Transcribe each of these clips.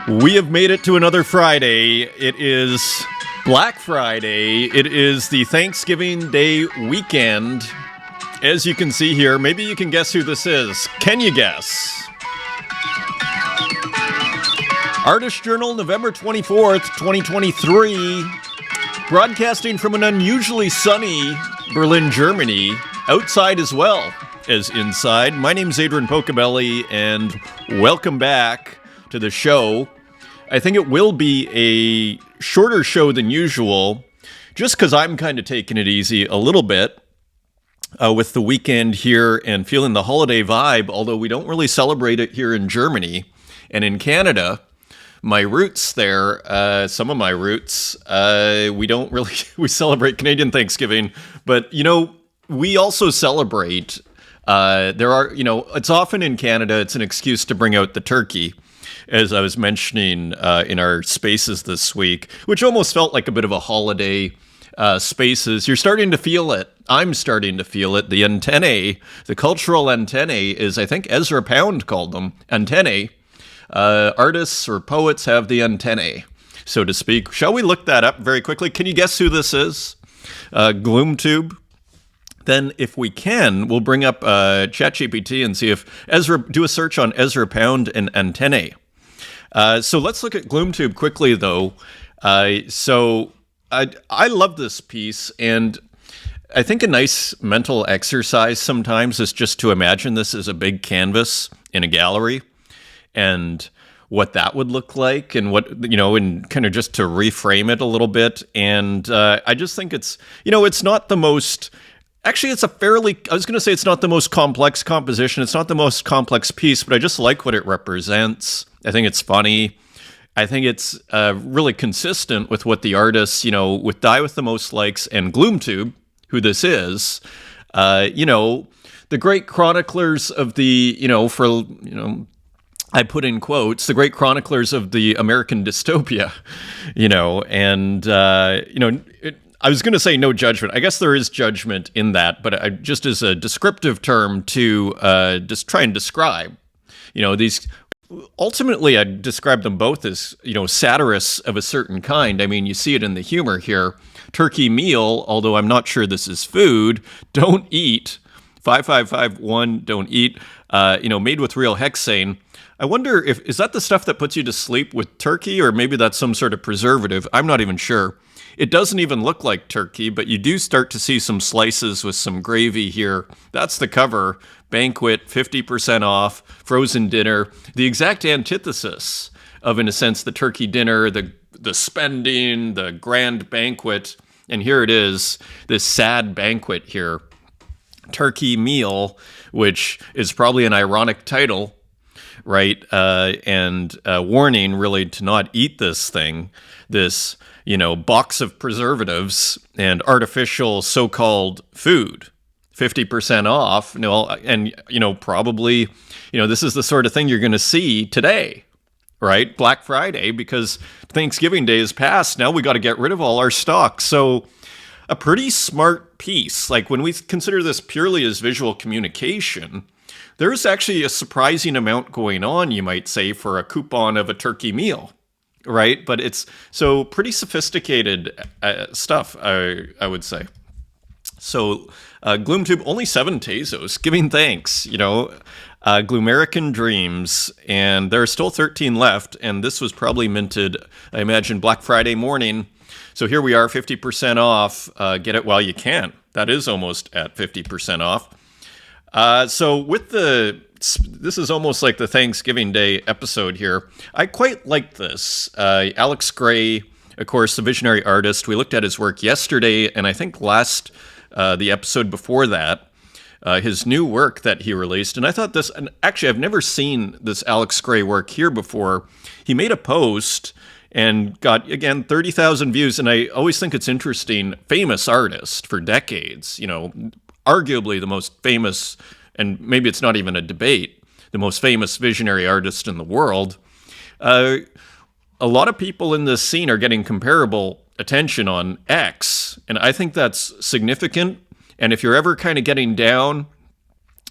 We have made it to another Friday. It is Black Friday. It is the Thanksgiving Day weekend. As you can see here, maybe you can guess who this is. Can you guess? Artist Journal, November 24th, 2023. Broadcasting from an unusually sunny Berlin, Germany. Outside as well as inside. My name's Adrian Pocobelli, and welcome back to the show. I think it will be a shorter show than usual, just because I'm kind of taking it easy a little bit with the weekend here and feeling the holiday vibe, although we don't really celebrate it here in Germany. And in Canada, my roots there, some of my roots, we don't really, we celebrate Canadian Thanksgiving, but, you know, we also celebrate, it's often in Canada, it's an excuse to bring out the turkey, as I was mentioning in our spaces this week, which almost felt like a bit of a holiday spaces. You're starting to feel it. I'm starting to feel it. The antennae, the cultural antennae is, I think Ezra Pound called them, antennae. Artists or poets have the antennae, so to speak. Shall we look that up very quickly? Can you guess who this is? GloomTube. Then, if we can, we'll bring up ChatGPT and see if do a search on Ezra Pound and antennae. So let's look at GloomTube quickly, though. So I love this piece, and I think a nice mental exercise sometimes is just to imagine this as a big canvas in a gallery, and what that would look like, and and kind of just to reframe it a little bit. And I just think it's not the most. Actually, it's it's not the most complex composition. It's not the most complex piece, but I just like what it represents. I think it's funny. I think it's really consistent with what the artists, with Die with the Most Likes and GloomTube, who this is, the great chroniclers of I put in quotes, the great chroniclers of the American dystopia, I was going to say no judgment. I guess there is judgment in that, but just as a descriptive term to just try and describe, these. Ultimately, I describe them both as, satirists of a certain kind. I mean, you see it in the humor here. Turkey meal, although I'm not sure this is food. Don't eat. 5551, don't eat. Made with real hexane. I wonder is that the stuff that puts you to sleep with turkey, or maybe that's some sort of preservative? I'm not even sure. It doesn't even look like turkey, but you do start to see some slices with some gravy here. That's the cover. Banquet, 50% off, frozen dinner. The exact antithesis of, in a sense, the turkey dinner, the spending, the grand banquet. And here it is, this sad banquet here. Turkey meal, which is probably an ironic title, right? And a warning, really, to not eat this thing. This box of preservatives and artificial so-called food, 50% off. And probably, this is the sort of thing you're going to see today, right? Black Friday, because Thanksgiving Day is past. Now we got to get rid of all our stock. So a pretty smart piece. Like, when we consider this purely as visual communication, there's actually a surprising amount going on, you might say, for a coupon of a turkey meal. Right, but it's so pretty sophisticated stuff, I would say. So, GloomTube, only 7 Tezos, giving thanks, Gloomerican Dreams, and there are still 13 left, and this was probably minted, I imagine, Black Friday morning. So here we are, 50% off, get it while you can. That is almost at 50% off. So with this is almost like the Thanksgiving Day episode here. I quite like this. Alex Gray, of course, the visionary artist. We looked at his work yesterday, and I think the episode before that, his new work that he released. And I thought this, and actually I've never seen this Alex Gray work here before. He made a post and got, again, 30,000 views. And I always think it's interesting, famous artist for decades, arguably the most famous, and maybe it's not even a debate, the most famous visionary artist in the world. A lot of people in this scene are getting comparable attention on X, and I think that's significant. And if you're ever kind of getting down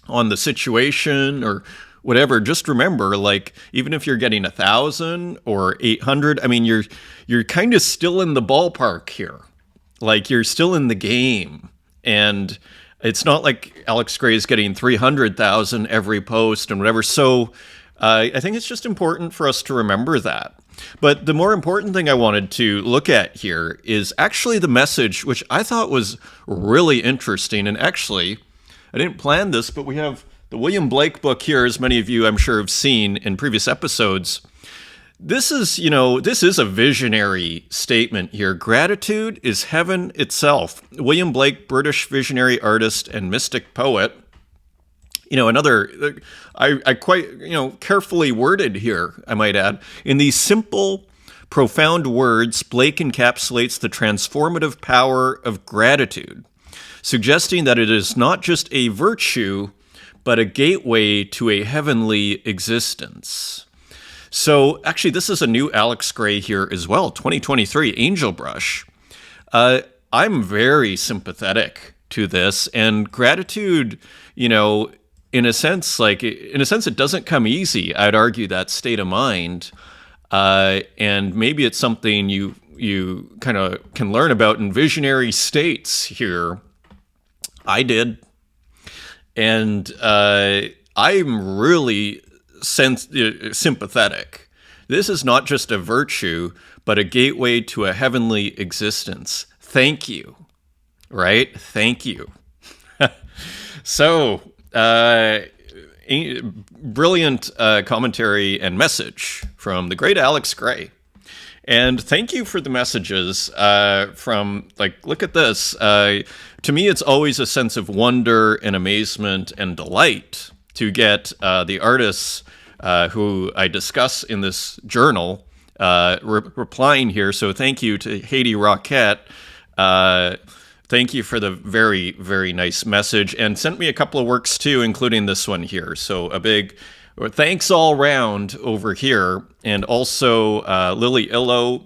on the situation or whatever, just remember, like, even if you're getting 1,000 or 800, I mean, you're kind of still in the ballpark here. Like, you're still in the game. And it's not like Alex Gray is getting 300,000 every post and whatever. So I think it's just important for us to remember that. But the more important thing I wanted to look at here is actually the message, which I thought was really interesting. And actually, I didn't plan this, but we have the William Blake book here, as many of you I'm sure have seen in previous episodes. This is a visionary statement here. Gratitude is heaven itself. William Blake, British visionary artist and mystic poet. I quite, carefully worded here, I might add. In these simple, profound words, Blake encapsulates the transformative power of gratitude, suggesting that it is not just a virtue, but a gateway to a heavenly existence. So actually, this is a new Alex Gray here as well, 2023, Angel Brush. I'm very sympathetic to this, and gratitude, in a sense, it doesn't come easy. I'd argue that state of mind, and maybe it's something you kind of can learn about in visionary states here. I did, and I'm really sympathetic. This is not just a virtue, but a gateway to a heavenly existence. Thank you, right? Thank you. So, brilliant commentary and message from the great Alex Gray. And thank you for the messages from, look at this. To me, it's always a sense of wonder and amazement and delight to get the artists who I discuss in this journal replying here. So thank you to Haiti Roquette. Thank you for the very, very nice message, and sent me a couple of works too, including this one here. So a big thanks all round over here. And also Lily Illo.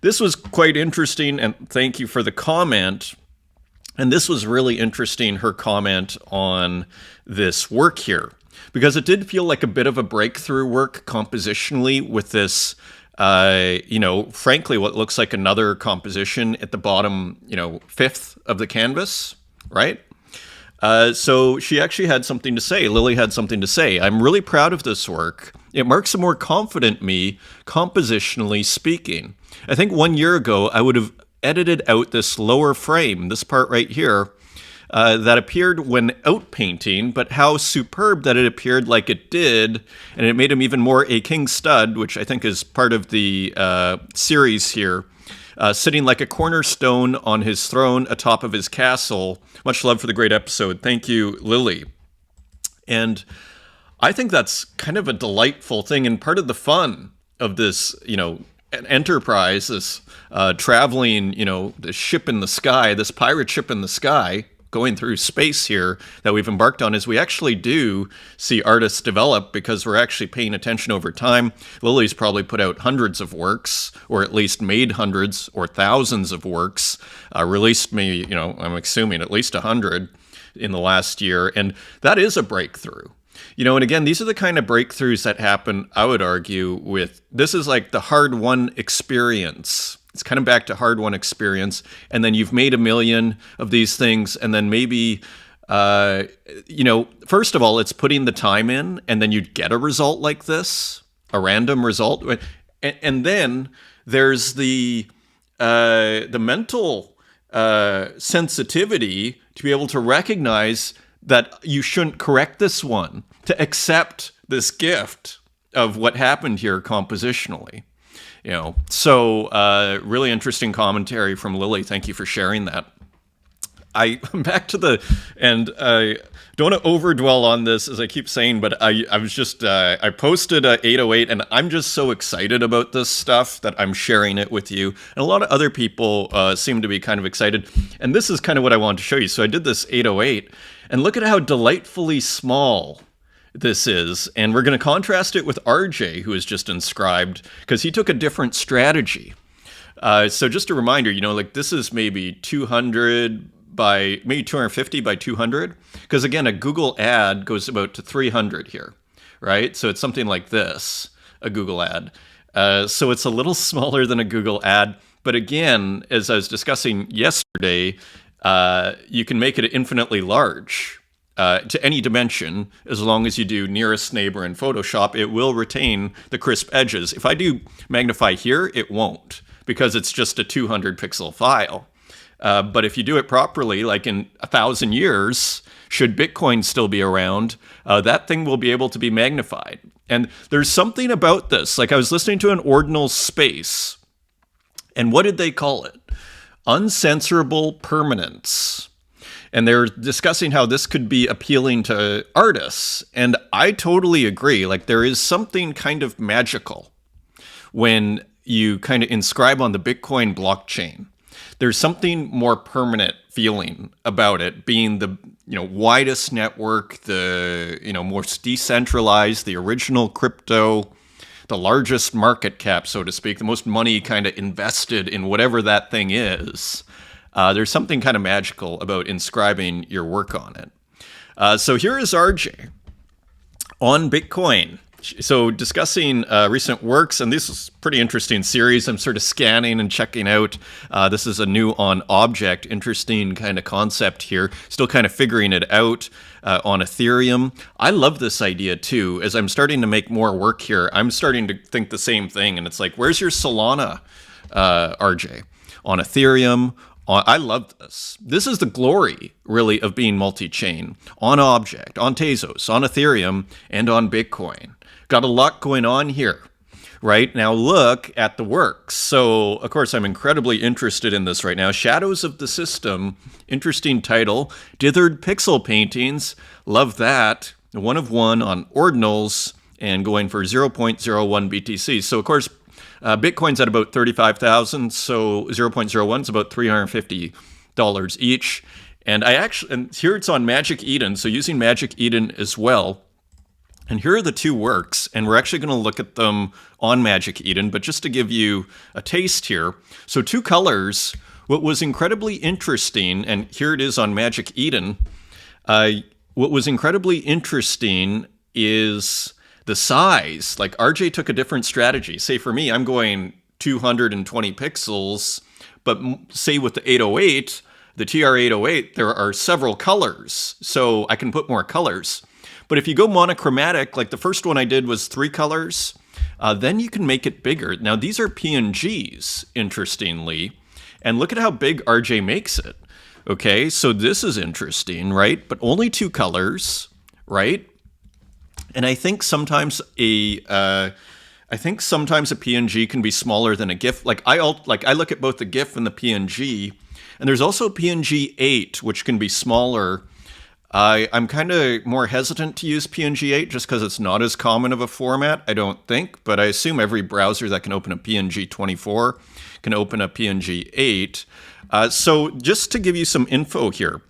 This was quite interesting, and thank you for the comment. And this was really interesting, her comment on this work here, because it did feel like a bit of a breakthrough work compositionally with this, frankly, what looks like another composition at the bottom, fifth of the canvas, right? So she actually had something to say. Lily had something to say. I'm really proud of this work. It marks a more confident me, compositionally speaking. I think 1 year ago, I would have edited out this lower frame, this part right here, that appeared when out painting, but how superb that it appeared like it did, and it made him even more a king stud, which I think is part of the series here, sitting like a cornerstone on his throne atop of his castle. Much love for the great episode. Thank you, Lily. And I think that's kind of a delightful thing, and part of the fun of this, enterprise, this traveling, the ship in the sky, this pirate ship in the sky, going through space here that we've embarked on, is we actually do see artists develop because we're actually paying attention over time. Lily's probably put out hundreds of works, or at least made hundreds or thousands of works, released maybe, I'm assuming at least 100 in the last year. And that is a breakthrough. And again, these are the kind of breakthroughs that happen, I would argue, this is like the hard-won experience. It's kind of back to hard-won experience. And then you've made 1 million of these things, and then maybe, first of all, it's putting the time in, and then you'd get a result like this, a random result. And then there's the mental sensitivity to be able to recognize that you shouldn't correct this one, to accept this gift of what happened here compositionally. So really interesting commentary from Lily. Thank you for sharing that. I'm back to and I don't want to overdwell on this, as I keep saying, but I was just, I posted 808, and I'm just so excited about this stuff that I'm sharing it with you. And a lot of other people seem to be kind of excited. And this is kind of what I wanted to show you. So I did this 808, and look at how delightfully small this is. And we're going to contrast it with RJ, who is just inscribed, because he took a different strategy. So just a reminder, this is maybe 200 by maybe 250 by 200. Because again, a Google ad goes about to 300 here, right? So it's something like this, a Google ad. So it's a little smaller than a Google ad. But again, as I was discussing yesterday, you can make it infinitely large to any dimension. As long as you do nearest neighbor in Photoshop, it will retain the crisp edges. If I do magnify here, it won't, because it's just a 200 pixel file. But if you do it properly, like in 1,000 years, should Bitcoin still be around, that thing will be able to be magnified. And there's something about this. Like I was listening to an Ordinal Space, and what did they call it? Uncensorable permanence. And they're discussing how this could be appealing to artists. And I totally agree. Like there is something kind of magical when you kind of inscribe on the Bitcoin blockchain. There's something more permanent feeling about it being the widest network, the most decentralized, the original crypto, the largest market cap, so to speak, the most money kind of invested in whatever that thing is. There's something kind of magical about inscribing your work on it. So here is RJ on Bitcoin. So discussing recent works, and this is a pretty interesting series. I'm sort of scanning and checking out. This is a new on object, interesting kind of concept here. Still kind of figuring it out on Ethereum. I love this idea too. As I'm starting to make more work here, I'm starting to think the same thing. And it's like, where's your Solana, RJ? On Ethereum. I love this. This is the glory, really, of being multi-chain. On object, on Tezos, on Ethereum, and on Bitcoin. Got a lot going on here, right? Now look at the works. So, of course, I'm incredibly interested in this right now. Shadows of the System, interesting title. Dithered pixel paintings, love that. One of one on ordinals and going for 0.01 BTC. So, of course, Bitcoin's at about 35,000, so 0.01 is about $350 each. And here it's on Magic Eden, so using Magic Eden as well. And here are the two works, and we're actually going to look at them on Magic Eden, but just to give you a taste here. So two colors, what was incredibly interesting, and here it is on Magic Eden, what was incredibly interesting is the size. Like RJ took a different strategy. Say for me, I'm going 220 pixels, but say with the 808, the TR-808, there are several colors, so I can put more colors. But if you go monochromatic, like the first one I did was 3 colors, then you can make it bigger. Now these are PNGs, interestingly, and look at how big RJ makes it. Okay, so this is interesting, right? But only 2 colors, right? And I think sometimes a PNG can be smaller than a GIF. I look at both the GIF and the PNG, and there's also PNG 8, which can be smaller. I'm kind of more hesitant to use PNG 8 just because it's not as common of a format, I don't think. But I assume every browser that can open a PNG 24 can open a PNG 8. So just to give you some info here.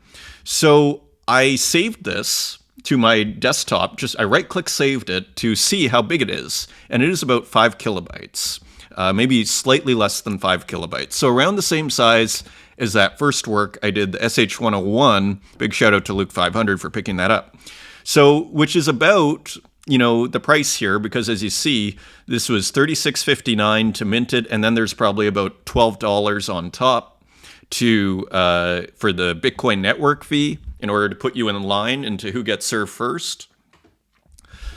So I saved this to my desktop. I right-click saved it to see how big it is. And it is about 5 kilobytes, maybe slightly less than 5 kilobytes. So around the same size as that first work I did, the SH101. Big shout out to Luke 500 for picking that up. So, which is about, the price here, because as you see, this was $36.59 to mint it, and then there's probably about $12 on top for the Bitcoin network fee in order to put you in line into who gets served first.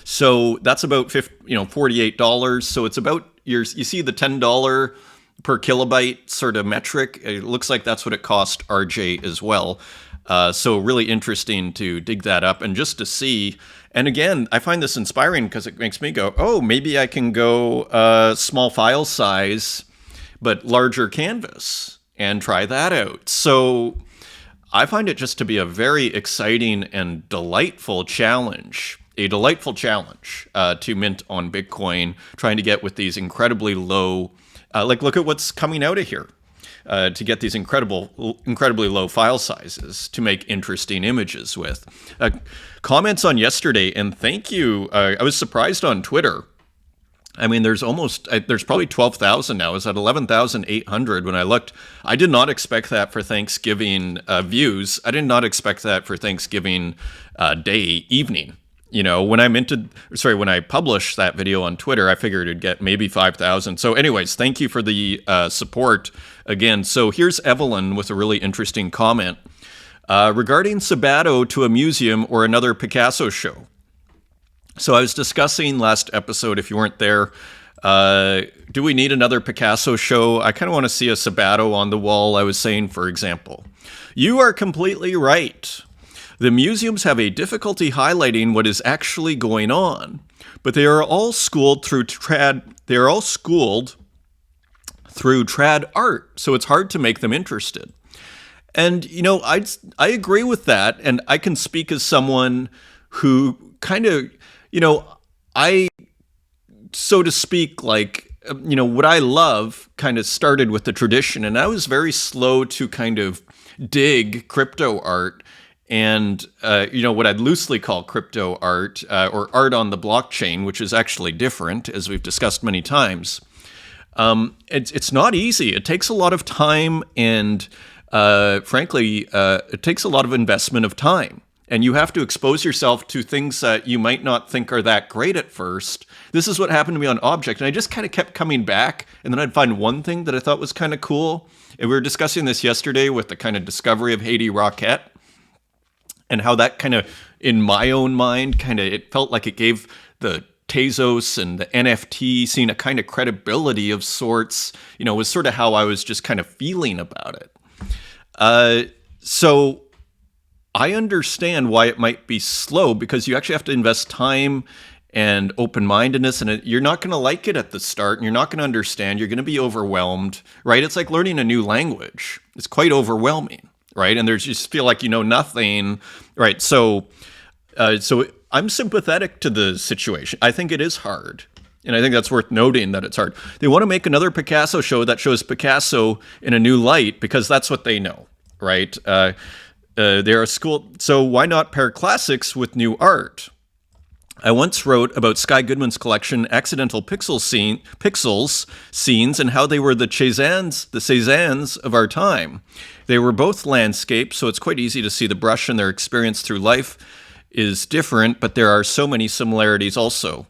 So that's about $48. So it's about you see the $10 per kilobyte sort of metric. It looks like that's what it cost RJ as well. So really interesting to dig that up and just to see. And again, I find this inspiring because it makes me go, oh, maybe I can go small file size, but larger canvas and try that out. So I find it just to be a very exciting and delightful challenge. A delightful challenge to mint on Bitcoin, trying to get with these incredibly low, look at what's coming out of here, to get these incredibly low file sizes to make interesting images with. Comments on yesterday, and thank you. I was surprised on Twitter. I mean, there's probably 12,000 now. It's at 11,800 when I looked. I did not expect that for Thanksgiving views. I did not expect that for Thanksgiving evening. When when I published that video on Twitter, I figured it'd get maybe 5,000. So anyways, thank you for the support again. So here's Evelyn with a really interesting comment regarding Sabato to a museum or another Picasso show. So I was discussing last episode, if you weren't there, do we need another Picasso show? I kind of want to see a Sabato on the wall, I was saying, for example. You are completely right. The museums have a difficulty highlighting what is actually going on, but they are all schooled through trad art, so it's hard to make them interested. And, I agree with that, and I can speak as someone who kind of, I, so to speak, what I love kind of started with the tradition, and I was very slow to kind of dig crypto art and, what I'd loosely call crypto art or art on the blockchain, which is actually different, as we've discussed many times. It's not easy. It takes a lot of time, and frankly, it takes a lot of investment of time. And you have to expose yourself to things that you might not think are that great at first. This is what happened to me on Object, and I just kind of kept coming back, and then I'd find one thing that I thought was kind of cool. And we were discussing this yesterday with the kind of discovery of Haiti Rocket, and how that kind of, in my own mind, it felt like it gave the Tezos and the NFT scene a kind of credibility of sorts, was sort of how I was just kind of feeling about it. So I understand why it might be slow, because you actually have to invest time and open-mindedness, and you're not going to like it at the start, and you're not going to understand. You're going to be overwhelmed, right? It's like learning a new language. It's quite overwhelming, right? And you just feel like you know nothing, right? So I'm sympathetic to the situation. I think it is hard, and I think that's worth noting that it's hard. They want to make another Picasso show that shows Picasso in a new light because that's what they know, right? They're a school, so why not pair classics with new art? I once wrote about Sky Goodman's collection, Accidental Pixels scenes, and how they were the Cézannes of our time. They were both landscapes, so it's quite easy to see the brush, and their experience through life is different, but there are so many similarities also.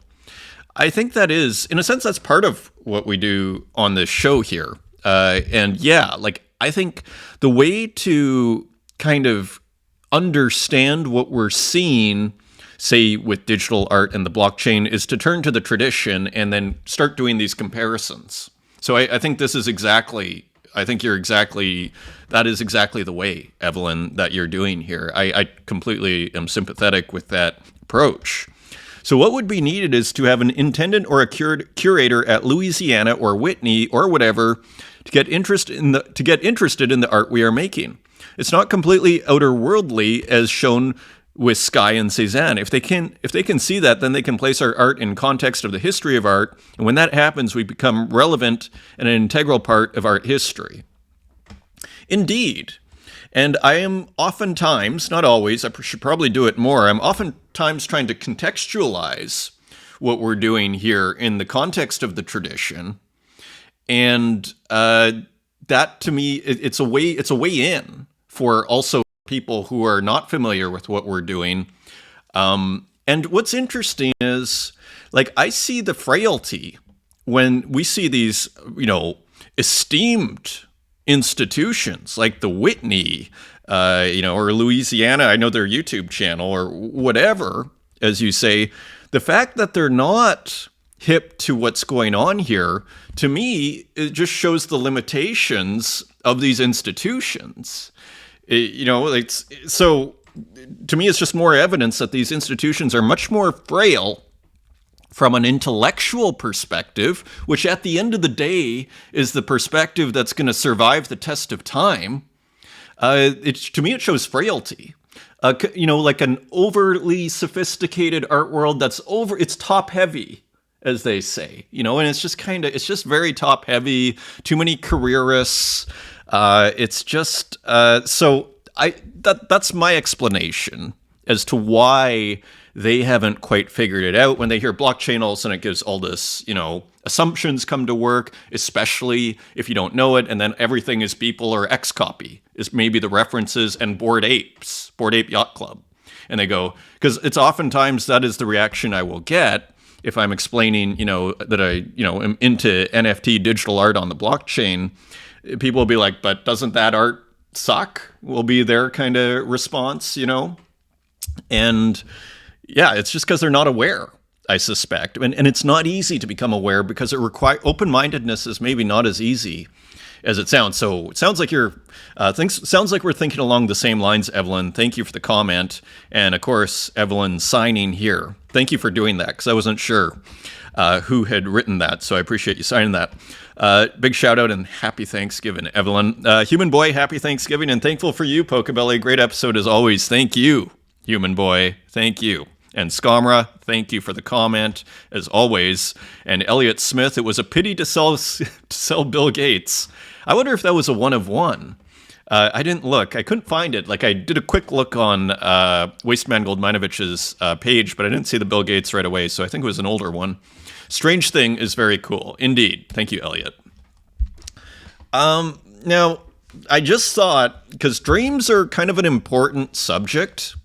I think that is, in a sense, that's part of what we do on this show here. And yeah, I think the way to kind of understand what we're seeing, say with digital art and the blockchain, is to turn to the tradition and then start doing these comparisons. So I think that is exactly the way, Evelyn, that you're doing here. I completely am sympathetic with that approach. So what would be needed is to have an intendant or a curator at Louisiana or Whitney or whatever to get interested in the art we are making. It's not completely outer-worldly as shown with Sky and Cézanne. If they can see that, then they can place our art in context of the history of art, and when that happens, we become relevant and an integral part of art history. Indeed. And I am oftentimes, not always, I should probably do it more, I'm oftentimes trying to contextualize what we're doing here in the context of the tradition. And that, to me, it's a way in for also people who are not familiar with what we're doing. And what's interesting is, I see the frailty when we see these, esteemed institutions like the Whitney, or Louisiana, I know their YouTube channel or whatever, as you say, the fact that they're not hip to what's going on here, to me, it just shows the limitations of these institutions. So to me, it's just more evidence that these institutions are much more frail from an intellectual perspective, which at the end of the day is the perspective that's going to survive the test of time. To me, it shows frailty. Like an overly sophisticated art world it's top heavy, as they say, and it's just very top heavy, too many careerists. It's just, that's my explanation as to why they haven't quite figured it out. When they hear blockchain, all of a sudden it gives all this, assumptions come to work, especially if you don't know it. And then everything is Beeple or Xcopy is maybe the references, and Bored Ape Yacht Club. And they go, because it's oftentimes that is the reaction I will get if I'm explaining, that I, am into NFT digital art on the blockchain. People will be like, but doesn't that art suck? Will be their kind of response, And yeah, it's just because they're not aware, I suspect. And it's not easy to become aware because it requires open-mindedness is maybe not as easy as it sounds. So it sounds like sounds like we're thinking along the same lines, Evelyn. Thank you for the comment. And of course, Evelyn signing here. Thank you for doing that, because I wasn't sure who had written that. So I appreciate you signing that. Big shout out and happy Thanksgiving, Evelyn. Human Boy, happy Thanksgiving, and thankful for you, Pocobelli. Great episode as always. Thank you, Human Boy. Thank you. And Scamra, thank you for the comment, as always. And Elliot Smith, it was a pity to sell Bill Gates. I wonder if that was a one of one. I didn't look. I couldn't find it. Like, I did a quick look on Wasteman Goldmanovich's page, but I didn't see the Bill Gates right away, so I think it was an older one. Strange Thing is very cool. Indeed. Thank you, Elliot. Now, I just thought, because dreams are kind of an important subject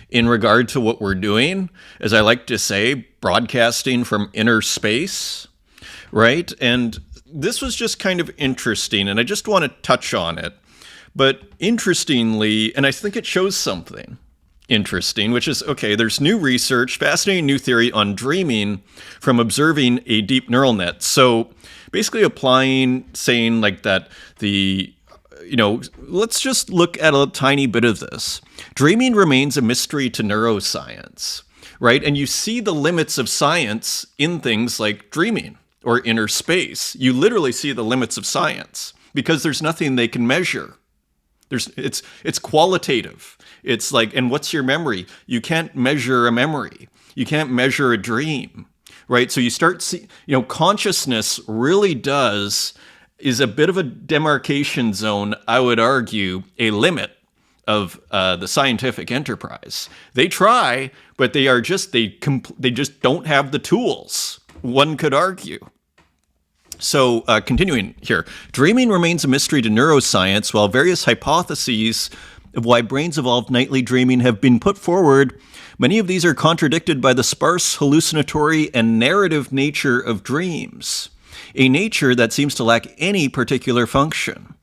in regard to what we're doing, as I like to say, broadcasting from inner space, right? And this was just kind of interesting, and I just want to touch on it. But interestingly, and I think it shows something interesting, which is, okay, there's new research, fascinating new theory on dreaming from observing a deep neural net. So basically saying like that let's just look at a tiny bit of this. Dreaming remains a mystery to neuroscience, right? And you see the limits of science in things like dreaming or inner space. You literally see the limits of science because there's nothing they can measure. It's qualitative. It's like, and what's your memory? You can't measure a memory. You can't measure a dream, right? So you start consciousness really is a bit of a demarcation zone, I would argue, a limit of the scientific enterprise. They try, but they just don't have the tools, one could argue. So continuing here, dreaming remains a mystery to neuroscience, while various hypotheses of why brains evolved nightly dreaming have been put forward. Many of these are contradicted by the sparse, hallucinatory, and narrative nature of dreams, a nature that seems to lack any particular function.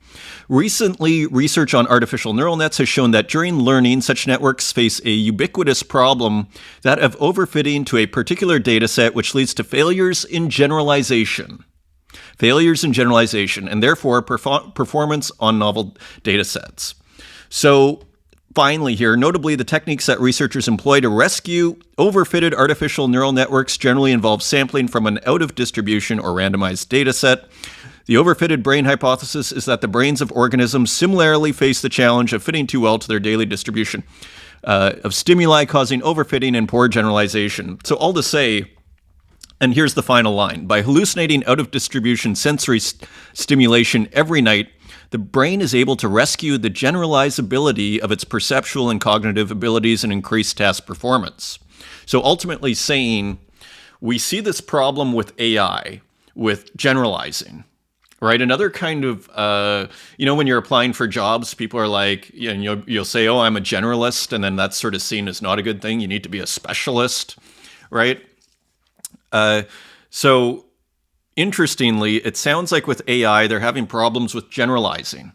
Recently, research on artificial neural nets has shown that during learning, such networks face a ubiquitous problem, that of overfitting to a particular dataset, which leads to failures in generalization, and therefore performance on novel datasets. So finally here, notably, the techniques that researchers employ to rescue overfitted artificial neural networks generally involve sampling from an out-of-distribution or randomized dataset. The overfitted brain hypothesis is that the brains of organisms similarly face the challenge of fitting too well to their daily distribution of stimuli, causing overfitting and poor generalization. So all to say, and here's the final line, by hallucinating out-of-distribution sensory stimulation every night, the brain is able to rescue the generalizability of its perceptual and cognitive abilities and increase task performance. So ultimately saying, we see this problem with AI, with generalizing, right? Another kind of, when you're applying for jobs, people are like, you'll say, oh, I'm a generalist, and then that's sort of seen as not a good thing. You need to be a specialist, right? So interestingly, it sounds like with AI, they're having problems with generalizing,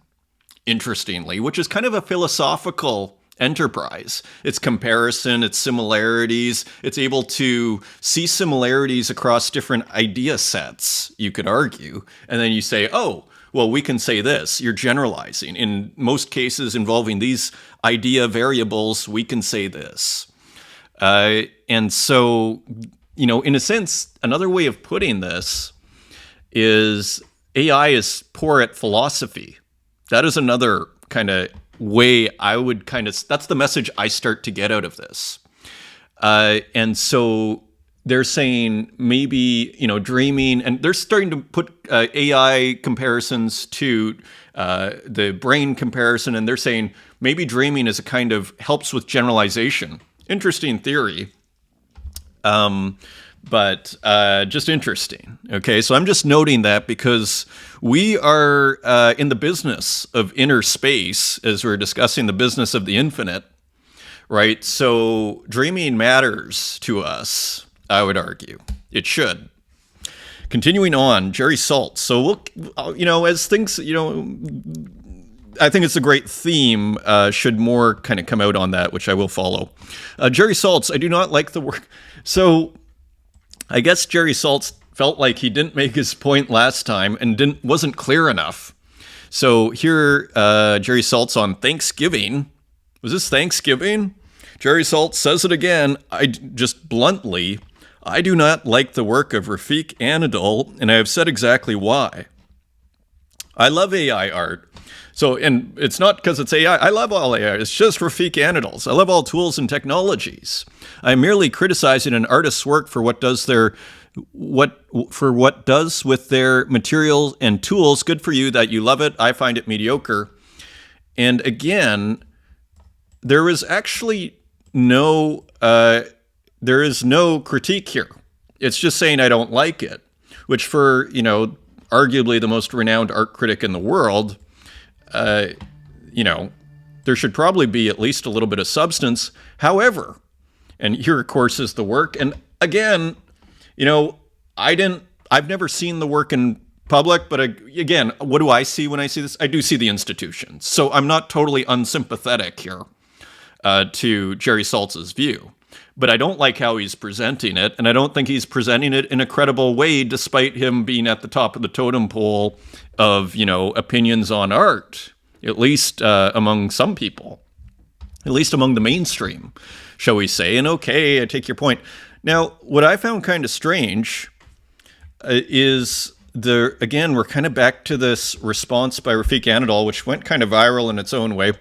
interestingly, which is kind of a philosophical enterprise. It's comparison, it's similarities, it's able to see similarities across different idea sets, you could argue. And then you say, oh, well, we can say this. You're generalizing. In most cases involving these idea variables, we can say this. And so, in a sense, another way of putting this is AI is poor at philosophy. That is another kind of way I would that's the message I start to get out of this. And so they're saying maybe, dreaming, and they're starting to put AI comparisons to the brain comparison, and they're saying maybe dreaming is a kind of helps with generalization. Interesting theory. But just interesting. Okay, so I'm just noting that because we are in the business of inner space as we're discussing the business of the infinite, right? So dreaming matters to us, I would argue. It should. Continuing on, Jerry Saltz. So we'll, as things, I think it's a great theme. Should more kind of come out on that, which I will follow. Jerry Saltz, I do not like the work. So I guess Jerry Saltz felt like he didn't make his point last time and wasn't clear enough. So here, Jerry Saltz on Thanksgiving. Was this Thanksgiving? Jerry Saltz says it again. I just bluntly, I do not like the work of Rafik Anadol, and I have said exactly why. I love AI art. So, and it's not because it's AI. I love all AI. It's just Rafik Anadol's. I love all tools and technologies. I'm merely criticizing an artist's work for what does with their materials and tools. Good for you that you love it. I find it mediocre. And again, there is actually no critique here. It's just saying I don't like it, which for, arguably the most renowned art critic in the world, there should probably be at least a little bit of substance. However, and here, of course, is the work. And again, I've never seen the work in public, but again, what do I see when I see this? I do see the institutions. So I'm not totally unsympathetic here to Jerry Saltz's view. But I don't like how he's presenting it, and I don't think he's presenting it in a credible way, despite him being at the top of the totem pole of, opinions on art, at least among some people, at least among the mainstream, shall we say. And okay, I take your point. Now, what I found kind of strange is again, we're kind of back to this response by Rafik Anadol, which went kind of viral in its own way.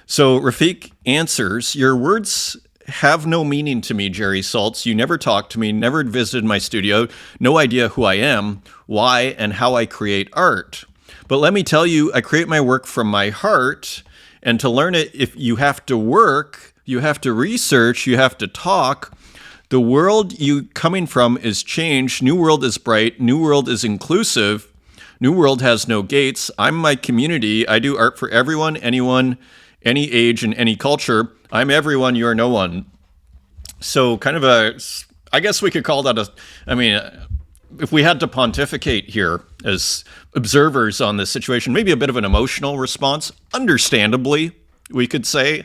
So Rafik answers, your words have no meaning to me, Jerry Saltz. You never talked to me, never visited my studio, no idea who I am, why, and how I create art. But let me tell you, I create my work from my heart, and to learn it, if you have to work, you have to research, you have to talk. The world you coming from is changed. New world is bright. New world is inclusive. New world has no gates. I'm my community. I do art for everyone, anyone, any age, and any culture. I'm everyone, you're no one. So kind of I guess we could call that if we had to pontificate here as observers on this situation, maybe a bit of an emotional response, understandably, we could say.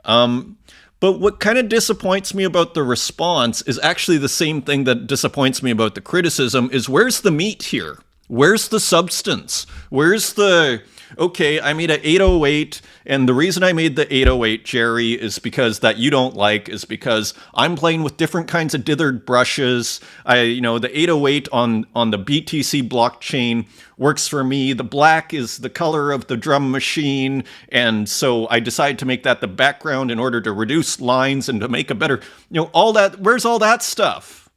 But what kind of disappoints me about the response is actually the same thing that disappoints me about the criticism is where's the meat here? Where's the substance? Where's the... Okay, I made an 808, and the reason I made the 808, Jerry, is because that you don't like, is because I'm playing with different kinds of dithered brushes. The 808 on the BTC blockchain works for me. The black is the color of the drum machine, and so I decided to make that the background in order to reduce lines and to make a better, all that. Where's all that stuff,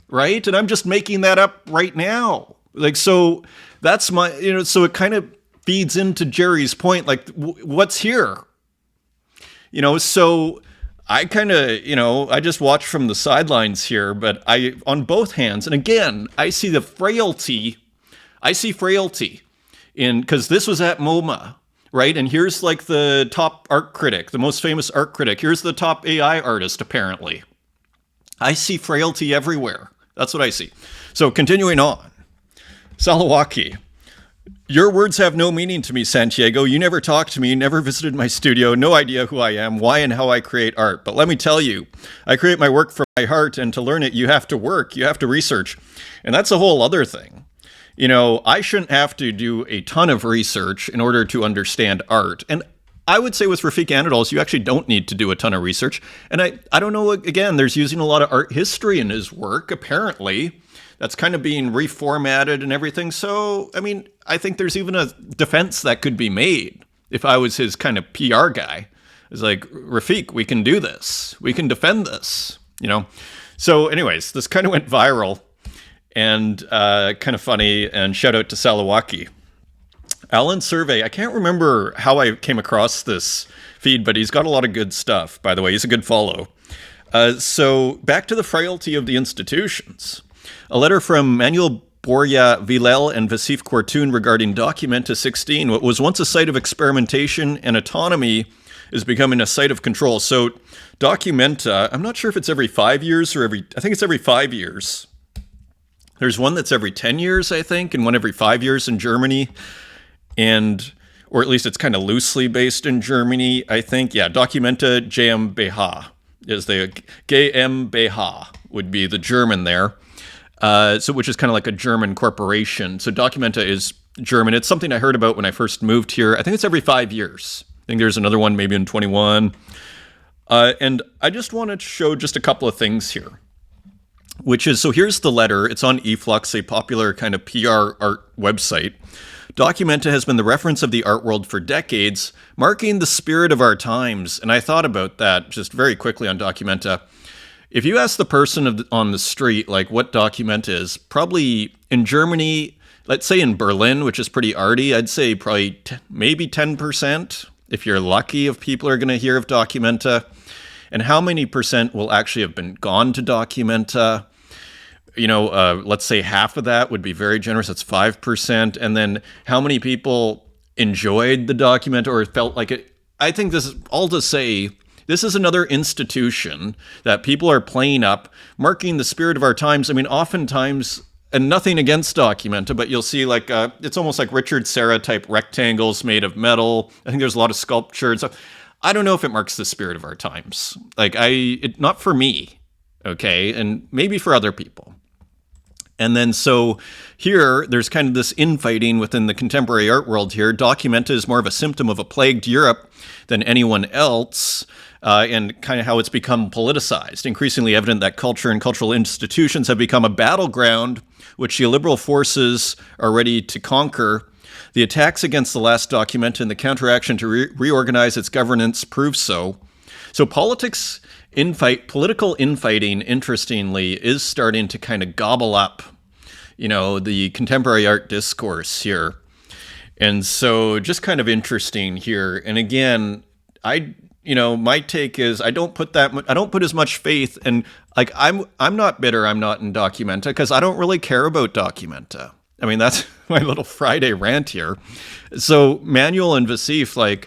right? And I'm just making that up right now. So that's my, so it kind of feeds into Jerry's point, like, what's here? So I kind of, I just watch from the sidelines here, but on both hands, and again, I see frailty because this was at MoMA, right? And here's like the top art critic, the most famous art critic. Here's the top AI artist, apparently. I see frailty everywhere. That's what I see. So continuing on, Salawaki. Your words have no meaning to me, Santiago. You never talked to me, never visited my studio, no idea who I am, why and how I create art. But let me tell you, I create my work from my heart, and to learn it, you have to work, you have to research. And that's a whole other thing. I shouldn't have to do a ton of research in order to understand art. And I would say with Rafik Anadol's, you actually don't need to do a ton of research. And I don't know, again, there's using a lot of art history in his work, apparently. That's kind of being reformatted and everything. So, I think there's even a defense that could be made if I was his kind of PR guy. It's like, Rafik, we can do this. We can defend this, So anyways, this kind of went viral and kind of funny. And shout out to Salawaki. Alan Survey, I can't remember how I came across this feed, but he's got a lot of good stuff, by the way. He's a good follow. So back to the frailty of the institutions. A letter from Manuel Borja Vilel and Vasif Kortun regarding Documenta 16. What was once a site of experimentation and autonomy is becoming a site of control. So Documenta, I'm not sure if it's every 5 years or I think it's every 5 years. There's one that's every 10 years, I think, and one every 5 years in Germany. Or at least it's kind of loosely based in Germany, I think. Yeah, Documenta GmbH is the GmbH would be the German there. Which is kind of like a German corporation. So Documenta is German. It's something I heard about when I first moved here. I think it's every 5 years. I think there's another one maybe in 21. And I just wanted to show just a couple of things here. So here's the letter. It's on eFlux, a popular kind of PR art website. Documenta has been the reference of the art world for decades, marking the spirit of our times. And I thought about that just very quickly on Documenta. If you ask the person on the street, like, what Documenta is, probably in Germany, let's say in Berlin, which is pretty arty, I'd say probably maybe 10%, if you're lucky, of people are going to hear of Documenta. And how many percent will actually have been gone to Documenta? Let's say half of that would be very generous. That's 5%. And then how many people enjoyed the Documenta or felt like it? I think this is all to say, this is another institution that people are playing up, marking the spirit of our times. I mean, oftentimes, and nothing against Documenta, but you'll see like, it's almost like Richard Serra type rectangles made of metal. I think there's a lot of sculpture and stuff. I don't know if it marks the spirit of our times. Not for me, okay? And maybe for other people. And then so here, there's kind of this infighting within the contemporary art world here. Documenta is more of a symptom of a plagued Europe than anyone else. And kind of how it's become politicized. Increasingly evident that culture and cultural institutions have become a battleground which the liberal forces are ready to conquer. The attacks against the last Documenta and the counteraction to reorganize its governance prove so. So political infighting, interestingly, is starting to kind of gobble up, the contemporary art discourse here. And so just kind of interesting here. And again, my take is I don't put as much faith, and like I'm not bitter I'm not in Documenta because I don't really care about Documenta. I mean, that's my little Friday rant here. So Manuel and Vasif,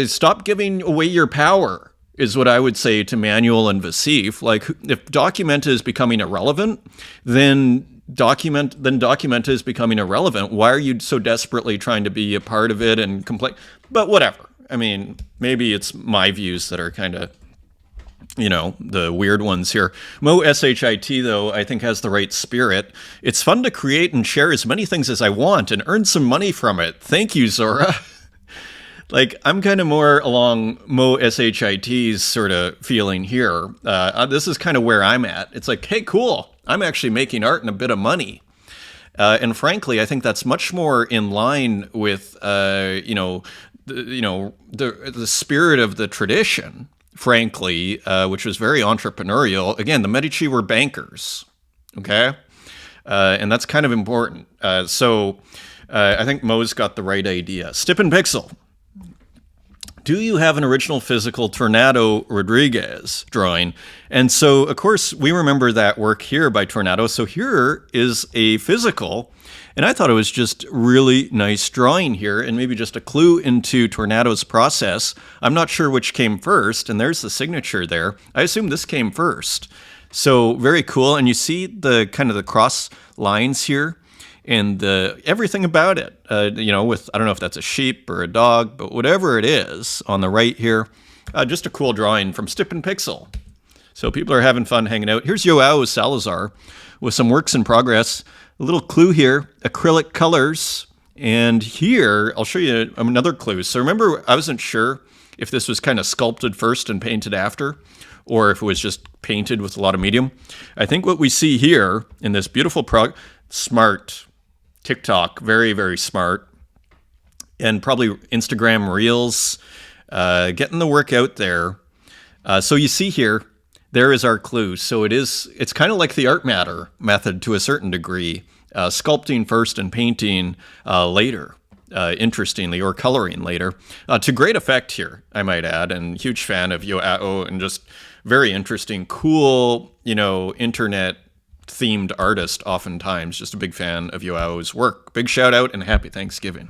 stop giving away your power is what I would say to Manuel and Vasif. Like, if Documenta is becoming irrelevant, then Documenta is becoming irrelevant. Why are you so desperately trying to be a part of it and complain? But whatever. I mean, maybe it's my views that are kind of, the weird ones here. Mo SHIT, though, I think has the right spirit. It's fun to create and share as many things as I want and earn some money from it. Thank you, Zora. I'm kind of more along Mo SHIT's sort of feeling here. This is kind of where I'm at. It's like, hey, cool. I'm actually making art and a bit of money. And frankly, I think that's much more in line with, the spirit of the tradition, frankly, which was very entrepreneurial. Again, the Medici were bankers, okay? And that's kind of important. So I think Mo's got the right idea. Stippen Pixel. Do you have an original physical Tornado Rodriguez drawing? And so, of course, we remember that work here by Tornado. So here is a physical. And I thought it was just really nice drawing here and maybe just a clue into Tornado's process. I'm not sure which came first, and there's the signature there. I assume this came first. So very cool. And you see the kind of the cross lines here and everything about it, with, I don't know if that's a sheep or a dog, but whatever it is on the right here, just a cool drawing from Stippen Pixel. So people are having fun hanging out. Here's Joao Salazar with some works in progress. A little clue here, acrylic colors. And here, I'll show you another clue. So remember, I wasn't sure if this was kind of sculpted first and painted after, or if it was just painted with a lot of medium. I think what we see here in this beautiful smart TikTok, very, very smart, and probably Instagram Reels, getting the work out there. So you see here, there is our clue. So it's kind of like the art matter method to a certain degree, sculpting first and painting later. interestingly, or coloring later, to great effect here, I might add, and huge fan of Yoao, and just very interesting, cool, internet themed artist oftentimes. Just a big fan of Yoao's work. Big shout out and happy Thanksgiving.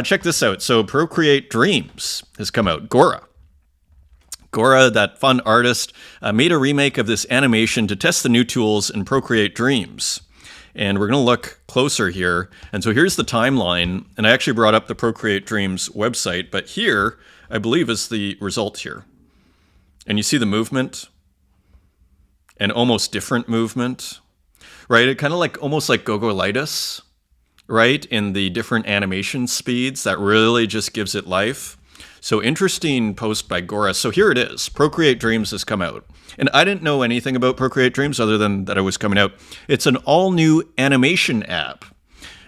Check this out. So Procreate Dreams has come out. Gora, that fun artist, made a remake of this animation to test the new tools in Procreate Dreams. And we're going to look closer here. And so here's the timeline. And I actually brought up the Procreate Dreams website, but here, I believe, is the result here. And you see the movement, an almost different movement, right? It kind of almost like Gogolitis, right? In the different animation speeds, that really just gives it life. So interesting post by Gora. So here it is. Procreate Dreams has come out. And I didn't know anything about Procreate Dreams other than that it was coming out. It's an all-new animation app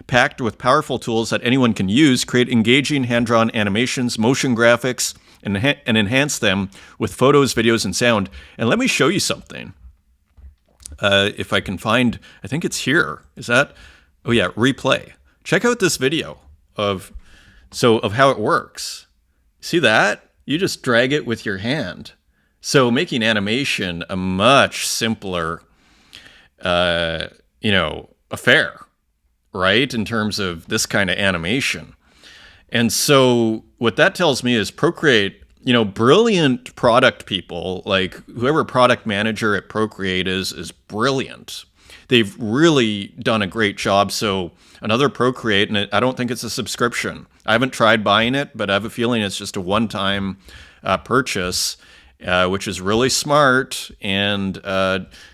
packed with powerful tools that anyone can use, create engaging hand-drawn animations, motion graphics, and enhance them with photos, videos, and sound. And let me show you something. If I can find, I think it's here. Is that? Oh yeah, replay. Check out this video of how it works. See that? You just drag it with your hand. So making animation a much simpler, affair, right? In terms of this kind of animation. And so what that tells me is Procreate, brilliant product people, like whoever product manager at Procreate is brilliant. They've really done a great job. So another Procreate, and I don't think it's a subscription. I haven't tried buying it, but I have a feeling it's just a one-time purchase, which is really smart and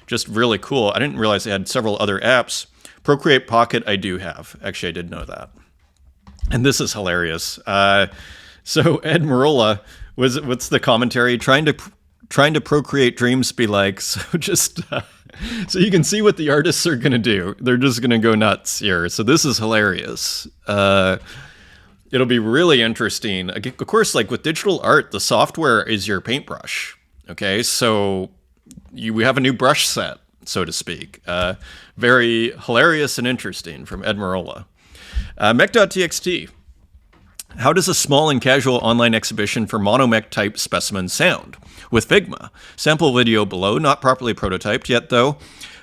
just really cool. I didn't realize they had several other apps. Procreate Pocket I do have. Actually, I did know that. And this is hilarious. So Ed Marola, what's the commentary? Trying to Procreate Dreams be like, so just... So you can see what the artists are going to do. They're just going to go nuts here. So this is hilarious. It'll be really interesting. Of course, like with digital art, the software is your paintbrush. Okay, so we have a new brush set, so to speak. Very hilarious and interesting from Ed Marola. Mech.txt. How does a small and casual online exhibition for monomech type specimens sound? With Figma. Sample video below, not properly prototyped yet though.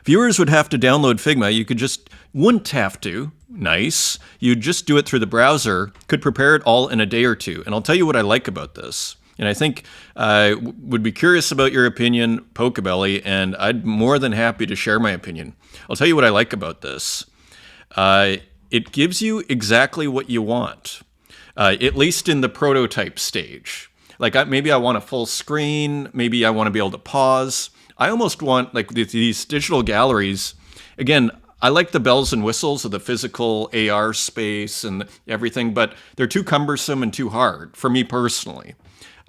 Viewers would have to download Figma. Wouldn't have to. Nice. You'd just do it through the browser. Could prepare it all in a day or two. And I'll tell you what I like about this. And I think I would be curious about your opinion, Pocobelli, and I'd more than happy to share my opinion. I'll tell you what I like about this. It gives you exactly what you want. At least in the prototype stage. Like maybe I want a full screen, maybe I want to be able to pause. I almost want like these digital galleries. Again, I like the bells and whistles of the physical AR space and everything, but they're too cumbersome and too hard for me personally.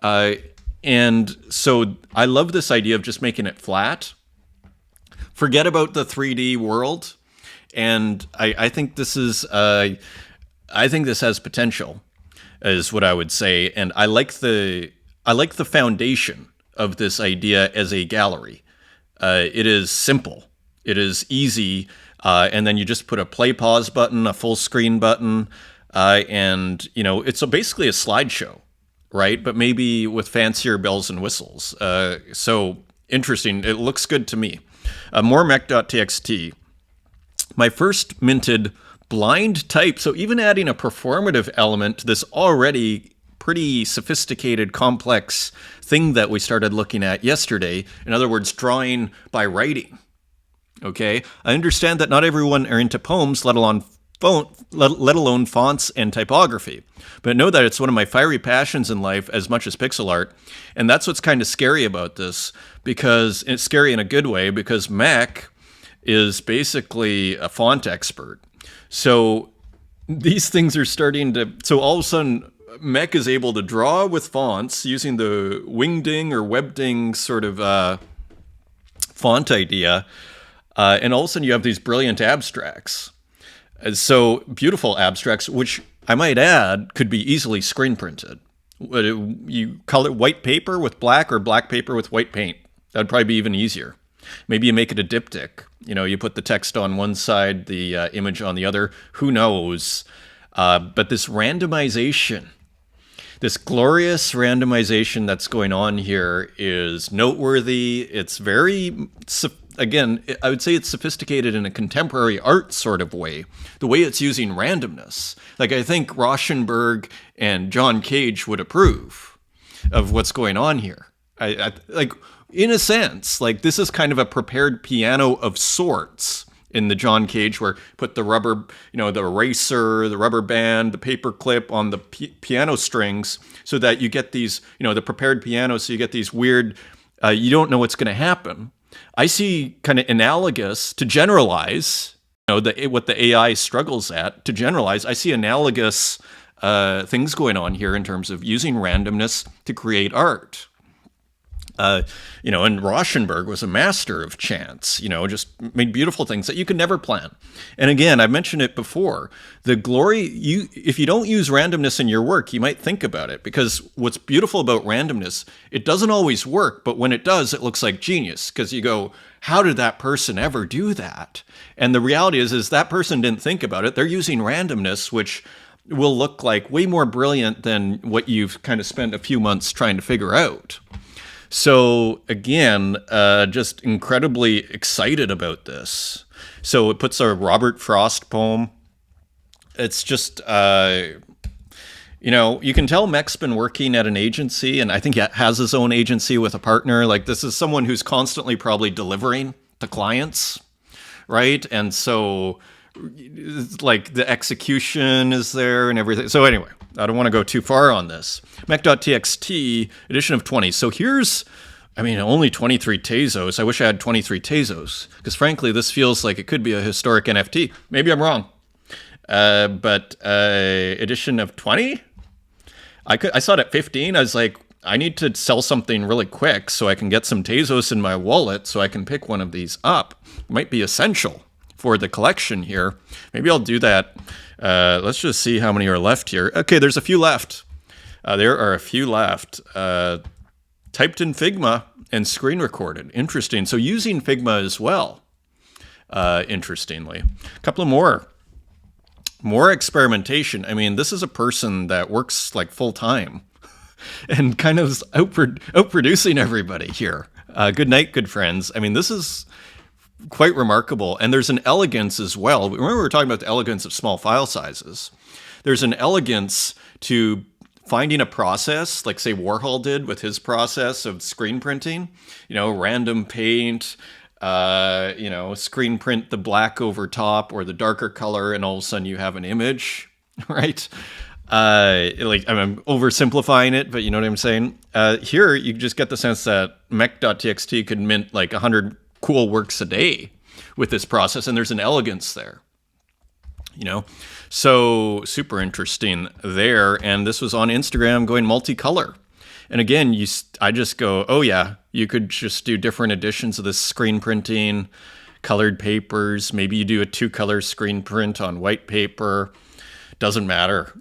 And so I love this idea of just making it flat. Forget about the 3D world. And I think this is, I think this has potential, is what I would say. And I like the foundation of this idea as a gallery. It is simple. It is easy. And then you just put a play pause button, a full screen button, and it's basically a slideshow, right? But maybe with fancier bells and whistles. So interesting. It looks good to me. More mech.txt. My first minted blind type. So even adding a performative element to this already pretty sophisticated, complex thing that we started looking at yesterday. In other words, drawing by writing. Okay, I understand that not everyone are into poems, let alone fonts and typography. But know that it's one of my fiery passions in life as much as pixel art. And that's what's kind of scary about this, because it's scary in a good way, because Mac is basically a font expert. So these things are starting to, so all of a sudden, Mech is able to draw with fonts using the Wingding or Webding sort of font idea. And all of a sudden you have these brilliant abstracts. So beautiful abstracts, which I might add could be easily screen printed. You color white paper with black or black paper with white paint. That'd probably be even easier. Maybe you make it a diptych. You put the text on one side, the image on the other. Who knows? But this randomization, this glorious randomization that's going on here is noteworthy. It's very, again, I would say it's sophisticated in a contemporary art sort of way, the way it's using randomness. Like, I think Rauschenberg and John Cage would approve of what's going on here. Like, in a sense, like, this is kind of a prepared piano of sorts in the John Cage, where put the rubber, the eraser, the rubber band, the paper clip on the piano strings, so that you get these, the prepared piano, so you get these weird, you don't know what's going to happen. I see kind of analogous to generalize, what the AI struggles at, to generalize. I see analogous things going on here in terms of using randomness to create art. And Rauschenberg was a master of chance, just made beautiful things that you could never plan. And again, I've mentioned it before, the glory, if you don't use randomness in your work, you might think about it, because what's beautiful about randomness, it doesn't always work, but when it does, it looks like genius, because you go, how did that person ever do that? And the reality is that person didn't think about it. They're using randomness, which will look like way more brilliant than what you've kind of spent a few months trying to figure out. So again, just incredibly excited about this. So it puts a Robert Frost poem. It's just, you can tell Mech's been working at an agency, and I think he has his own agency with a partner. Like, this is someone who's constantly probably delivering to clients, right? And so, like, the execution is there and everything. So anyway, I don't want to go too far on this. Mech.txt, edition of 20. So here's, only 23 Tezos. I wish I had 23 Tezos, because frankly, this feels like it could be a historic NFT. Maybe I'm wrong. But edition of 20? I saw it at 15. I was like, I need to sell something really quick so I can get some Tezos in my wallet so I can pick one of these up. It might be essential for the collection here. Maybe I'll do that. Let's just see how many are left here. Okay, there's a few left. There are a few left. Typed in Figma and screen recorded. Interesting. So using Figma as well, interestingly. A couple of more. More experimentation. This is a person that works like full time and kind of outproducing everybody here. Good night, good friends. This is quite remarkable. And there's an elegance as well. Remember, we were talking about the elegance of small file sizes. There's an elegance to finding a process, like say Warhol did with his process of screen printing, random paint, screen print the black over top or the darker color, and all of a sudden you have an image, right? I'm oversimplifying it, but you know what I'm saying? Here, you just get the sense that mech.txt could mint like 100 cool works a day with this process, and there's an elegance there, so super interesting there. And this was on Instagram going multicolor, and again, I just go, oh yeah, you could just do different editions of this screen printing, colored papers. Maybe you do a 2-color screen print on white paper. Doesn't matter.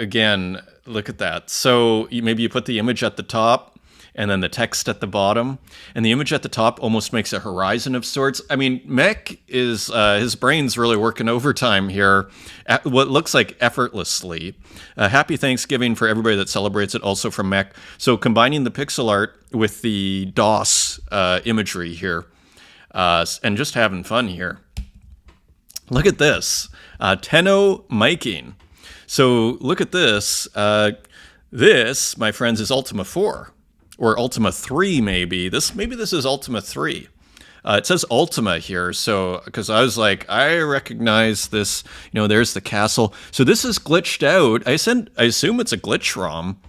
Again, look at that. So maybe you put the image at the top and then the text at the bottom, and the image at the top almost makes a horizon of sorts. Mech is, his brain's really working overtime here, at what looks like effortlessly. Happy Thanksgiving for everybody that celebrates it, also from Mech. So combining the pixel art with the DOS imagery here, and just having fun here. Look at this, Tenno miking. So look at this. This, my friends, is Ultima 4. Or Ultima 3, maybe. This is Ultima 3. It says Ultima here, so because I was like, I recognize this. There's the castle. So this is glitched out. I assume it's a glitch ROM.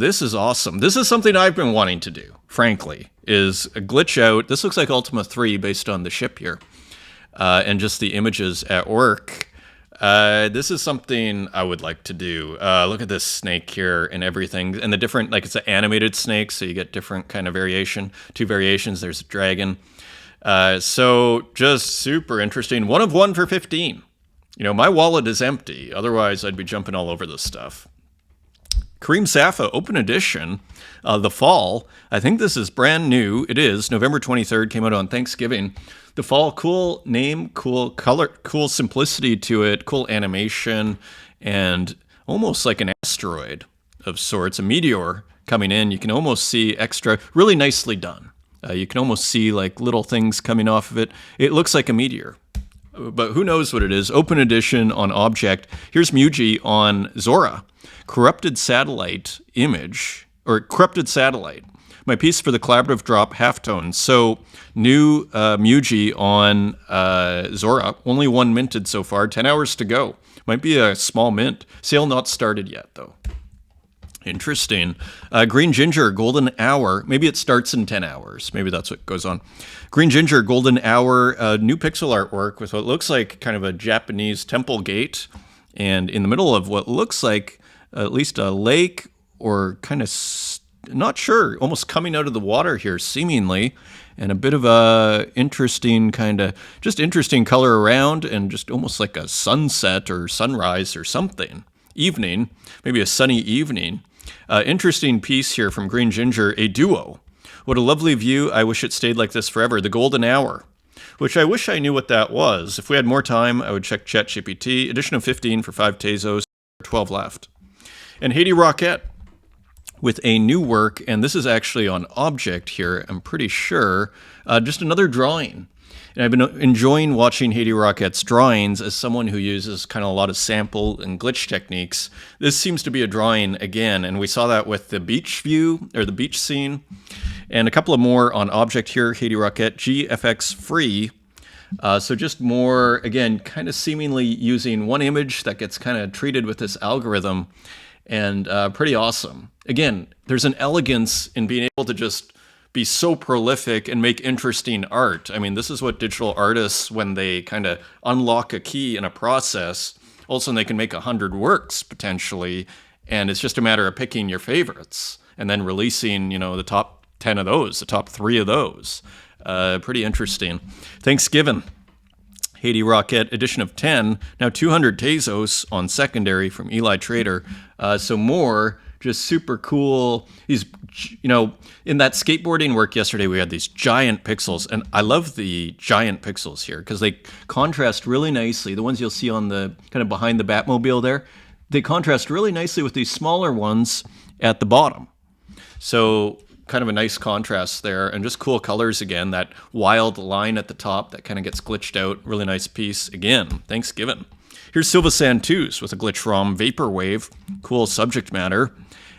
This is awesome. This is something I've been wanting to do, frankly, is a glitch out. This looks like Ultima 3 based on the ship here, and just the images at work. This is something I would like to do. Look at this snake here and everything. And the different, like it's an animated snake, so you get different kind of variation. 2 variations, there's a dragon. So just super interesting. 1 of 1 for 15. My wallet is empty. Otherwise, I'd be jumping all over this stuff. Kareem Safa, open edition, The Fall. I think this is brand new. It is November 23rd, came out on Thanksgiving. The Fall, cool name, cool color, cool simplicity to it, cool animation, and almost like an asteroid of sorts, a meteor coming in. You can almost see extra, really nicely done. You can almost see like little things coming off of it. It looks like a meteor, but who knows what it is. Open edition on Object. Here's Muji on Zora. Corrupted satellite image, or corrupted satellite. My piece for the collaborative drop, Halftone. So new Muji on Zora. Only one minted so far. 10 hours to go. Might be a small mint. Sale not started yet, though. Interesting. Green Ginger, Golden Hour. Maybe it starts in 10 hours. Maybe that's what goes on. Green Ginger, Golden Hour. New pixel artwork with what looks like kind of a Japanese temple gate. And in the middle of what looks like at least a lake, or kind of, not sure, almost coming out of the water here, seemingly, and a bit of a interesting kind of, just interesting color around, and just almost like a sunset or sunrise or something. Evening, maybe a sunny evening. Interesting piece here from Green Ginger, a duo. What a lovely view. I wish it stayed like this forever. The Golden Hour, which I wish I knew what that was. If we had more time, I would check ChatGPT. Edition of 15 for 5 Tezos, 12 left. And Haiti Rocket with a new work, and this is actually on Object here, I'm pretty sure. Just another drawing. And I've been enjoying watching Haiti Rocket's drawings as someone who uses kind of a lot of sample and glitch techniques. This seems to be a drawing again, and we saw that with the beach view, or the beach scene. And a couple of more on Object here, Haiti Rocket, GFX free. So just more, again, kind of seemingly using one image that gets kind of treated with this algorithm, and pretty awesome. Again, there's an elegance in being able to just be so prolific and make interesting art. I mean, this is what digital artists, when they kind of unlock a key in a process, all of a sudden they can make 100 works potentially, and it's just a matter of picking your favorites and then releasing, you know, the top 10 of those, the top 3 of those. Pretty interesting. Thanksgiving. Haiti Rocket, edition of 10, now 200 Tezos on secondary from Eli Trader. So more just super cool. These, you know, in that skateboarding work yesterday, we had these giant pixels, and I love the giant pixels here because they contrast really nicely. The ones you'll see on the kind of behind the Batmobile there, they contrast really nicely with these smaller ones at the bottom. So kind of a nice contrast there, and just cool colors again. That wild line at the top that kind of gets glitched out. Really nice piece again. Thanksgiving. Here's Silva Santus with a glitch ROM Vaporwave. Cool subject matter.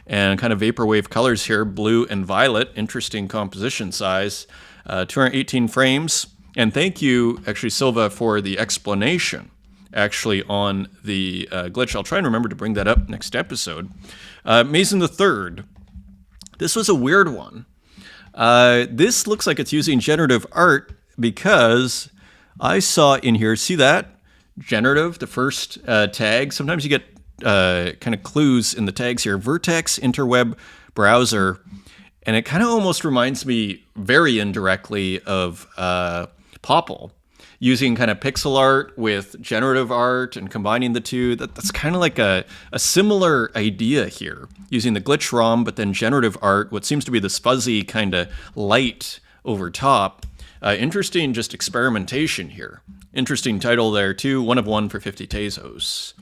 And kind of Vaporwave colors here, blue and violet. Interesting composition size. 218 frames. And thank you, actually, Silva, for the explanation actually on the glitch. I'll try and remember to bring that up next episode. Mason the Third. This was a weird one. This looks like it's using generative art because I saw in here, see that? Generative, the first tag. Sometimes you get kind of clues in the tags here. Vertex Interweb Browser. And it kind of almost reminds me very indirectly of Popple, using kind of pixel art with generative art and combining the two. That's kind of like a similar idea here, using the glitch ROM, but then generative art, what seems to be this fuzzy kind of light over top. Interesting just experimentation here. Interesting title there too, 1 of 1 for 50 Tezos.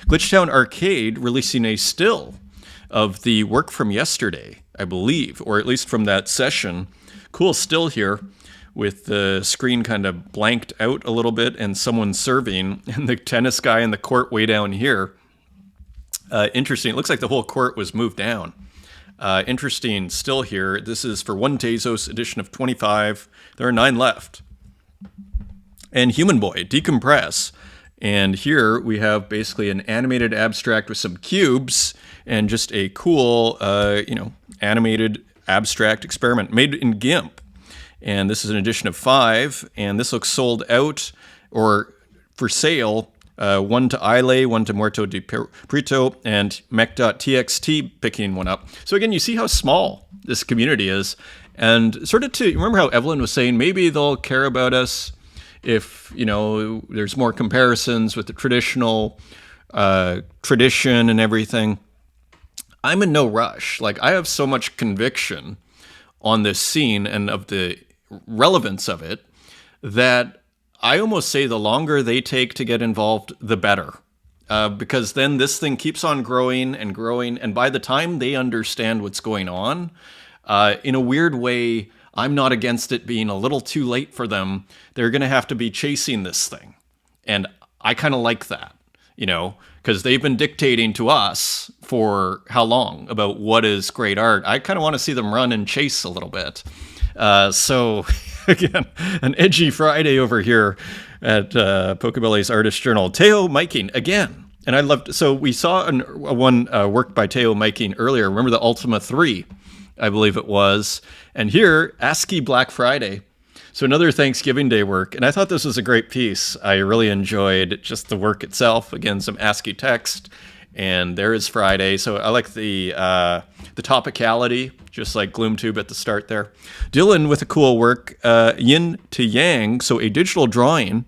Glitchtown Arcade releasing a still of the work from yesterday, I believe, or at least from that session. Cool still here, with the screen kind of blanked out a little bit and someone serving, and the tennis guy in the court way down here. Interesting. It looks like the whole court was moved down. Interesting still here. This is for 1 Tezos, edition of 25. There are 9 left. And Human Boy, Decompress. And here we have basically an animated abstract with some cubes and just a cool, animated abstract experiment made in GIMP. And this is an edition of 5, and this looks sold out or for sale. 1 to Ile, 1 to Muerto de Prito, and mech.txt picking one up. So again, you see how small this community is. And sort of to remember how Evelyn was saying, maybe they'll care about us if, there's more comparisons with the traditional tradition and everything. I'm in no rush. Like, I have so much conviction on this scene and of the relevance of it that I almost say the longer they take to get involved, the better. Because then this thing keeps on growing and growing. And by the time they understand what's going on, in a weird way, I'm not against it being a little too late for them. They're going to have to be chasing this thing. And I kind of like that, because they've been dictating to us for how long about what is great art. I kind of want to see them run and chase a little bit. So, again, an edgy Friday over here at Pocobelli's Artist Journal. Teo Miking, again. And I loved, so we saw one work by Teo Miking earlier. Remember the Ultima 3, I believe it was. And here, ASCII Black Friday. So another Thanksgiving Day work. And I thought this was a great piece. I really enjoyed just the work itself. Again, some ASCII text. And there is Friday. So I like the topicality, just like GloomTube at the start there. Dylan with a cool work, Yin to Yang, so a digital drawing,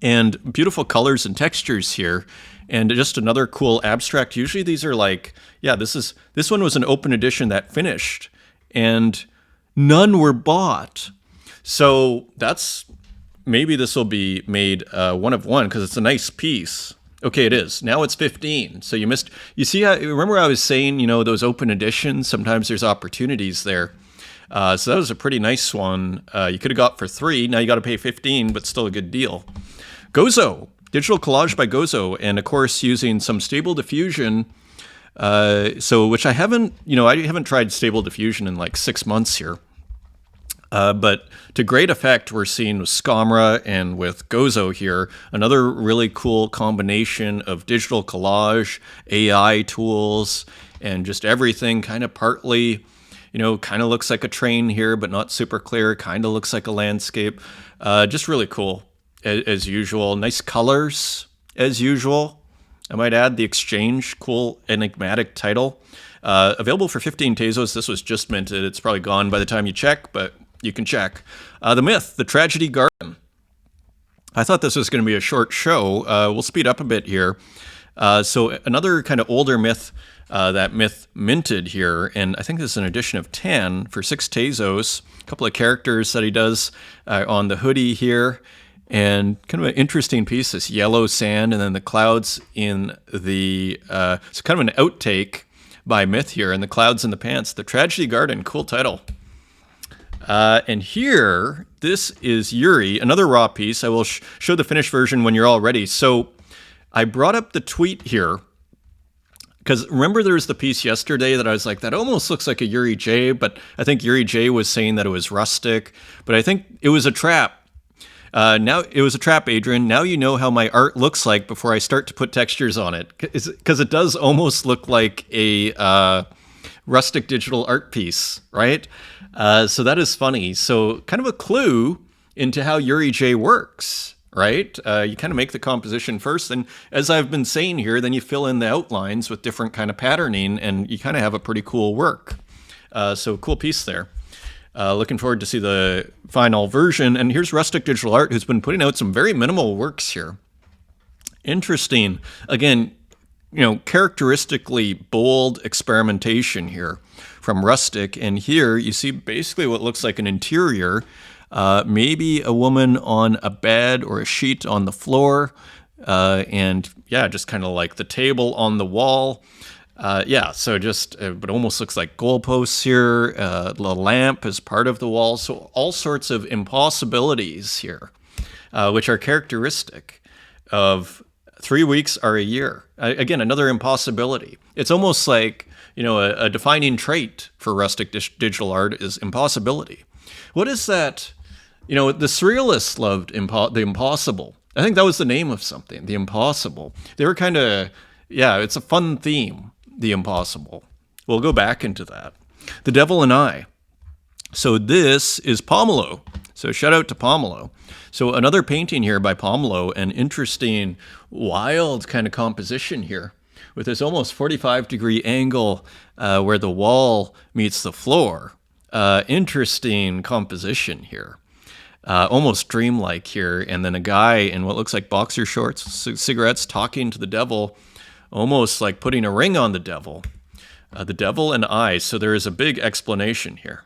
and beautiful colors and textures here. And just another cool abstract. Usually these are like, this one was an open edition that finished, and none were bought. So maybe this will be made one of one because it's a nice piece. Okay, it is. Now it's 15. So you see how, remember I was saying, those open editions, sometimes there's opportunities there. So that was a pretty nice one. You could have got for 3. Now you got to pay 15, but still a good deal. Gozo, digital collage by Gozo. And of course, using some stable diffusion. Which I haven't tried stable diffusion in like 6 months here. But to great effect, we're seeing with Scamra and with Gozo here, another really cool combination of digital collage, AI tools, and just everything kind of partly, kind of looks like a train here, but not super clear, kind of looks like a landscape. Just really cool, as usual. Nice colors, as usual. I might add the Exchange, cool enigmatic title. Available for 15 Tezos. This was just minted. It's probably gone by the time you check, but you can check. The Myth, the Tragedy Garden. I thought this was going to be a short show. We'll speed up a bit here. So another kind of older myth, that Myth minted here, and I think this is an edition of 10 for 6 Tezos. A couple of characters that he does on the hoodie here, and kind of an interesting piece, this yellow sand, and then the clouds in the, it's kind of an outtake by Myth here, and the clouds in the pants. The Tragedy Garden, cool title. And here, this is Yuri, another raw piece. I will show the finished version when you're all ready. So I brought up the tweet here, because remember there was the piece yesterday that I was like, that almost looks like a Yuri J, but I think Yuri J was saying that it was rustic, but I think it was a trap. Now it was a trap, Adrian. Now you know how my art looks like before I start to put textures on it, because it does almost look like a rustic digital art piece, right? So that is funny. So kind of a clue into how Yuri J works, right? You kind of make the composition first, and as I've been saying here, then you fill in the outlines with different kind of patterning, and you kind of have a pretty cool work. So cool piece there. Looking forward to see the final version. And here's Rustic Digital Art, who's been putting out some very minimal works here. Interesting. Again, characteristically bold experimentation here from Rustic. And here you see basically what looks like an interior, maybe a woman on a bed or a sheet on the floor. And yeah, just kind of like the table on the wall. So just, but almost looks like goalposts here. The lamp is part of the wall. So all sorts of impossibilities here, which are characteristic of 3 weeks or a year. Again, another impossibility. It's almost like, a defining trait for rustic digital art is impossibility. What is that? The surrealists loved the impossible. I think that was the name of something, the impossible. They were kind of, it's a fun theme. The impossible. We'll go back into that. The Devil and I. So this is Pomelo. So shout out to Pomelo. So another painting here by Pomelo, an interesting, wild kind of composition here with this almost 45-degree angle where the wall meets the floor. Interesting composition here. Almost dreamlike here. And then a guy in what looks like boxer shorts, cigarettes, talking to the devil, almost like putting a ring on the devil. The Devil and I. So there is a big explanation here.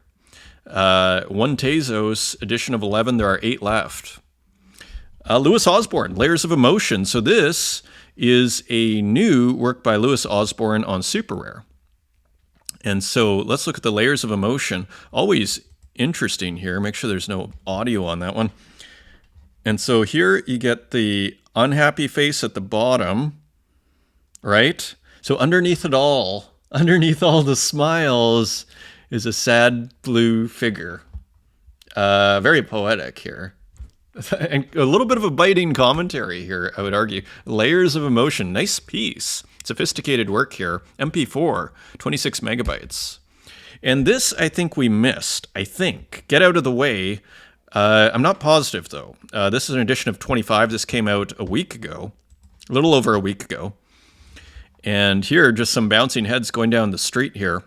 One Tezos, edition of 11. There are 8 left. Louis Osborne, Layers of Emotion. So this is a new work by Louis Osborne on Super Rare. And so let's look at the Layers of Emotion. Always interesting here. Make sure there's no audio on that one. And so here you get the unhappy face at the bottom, right? So underneath all the smiles is a sad blue figure. Very poetic here. And a little bit of a biting commentary here, I would argue. Layers of Emotion, nice piece. Sophisticated work here. MP4, 26 megabytes. And this, I think we missed. Get out of the way. I'm not positive, though. This is an edition of 25. This came out a week ago, a little over a week ago. And here, just some bouncing heads going down the street here.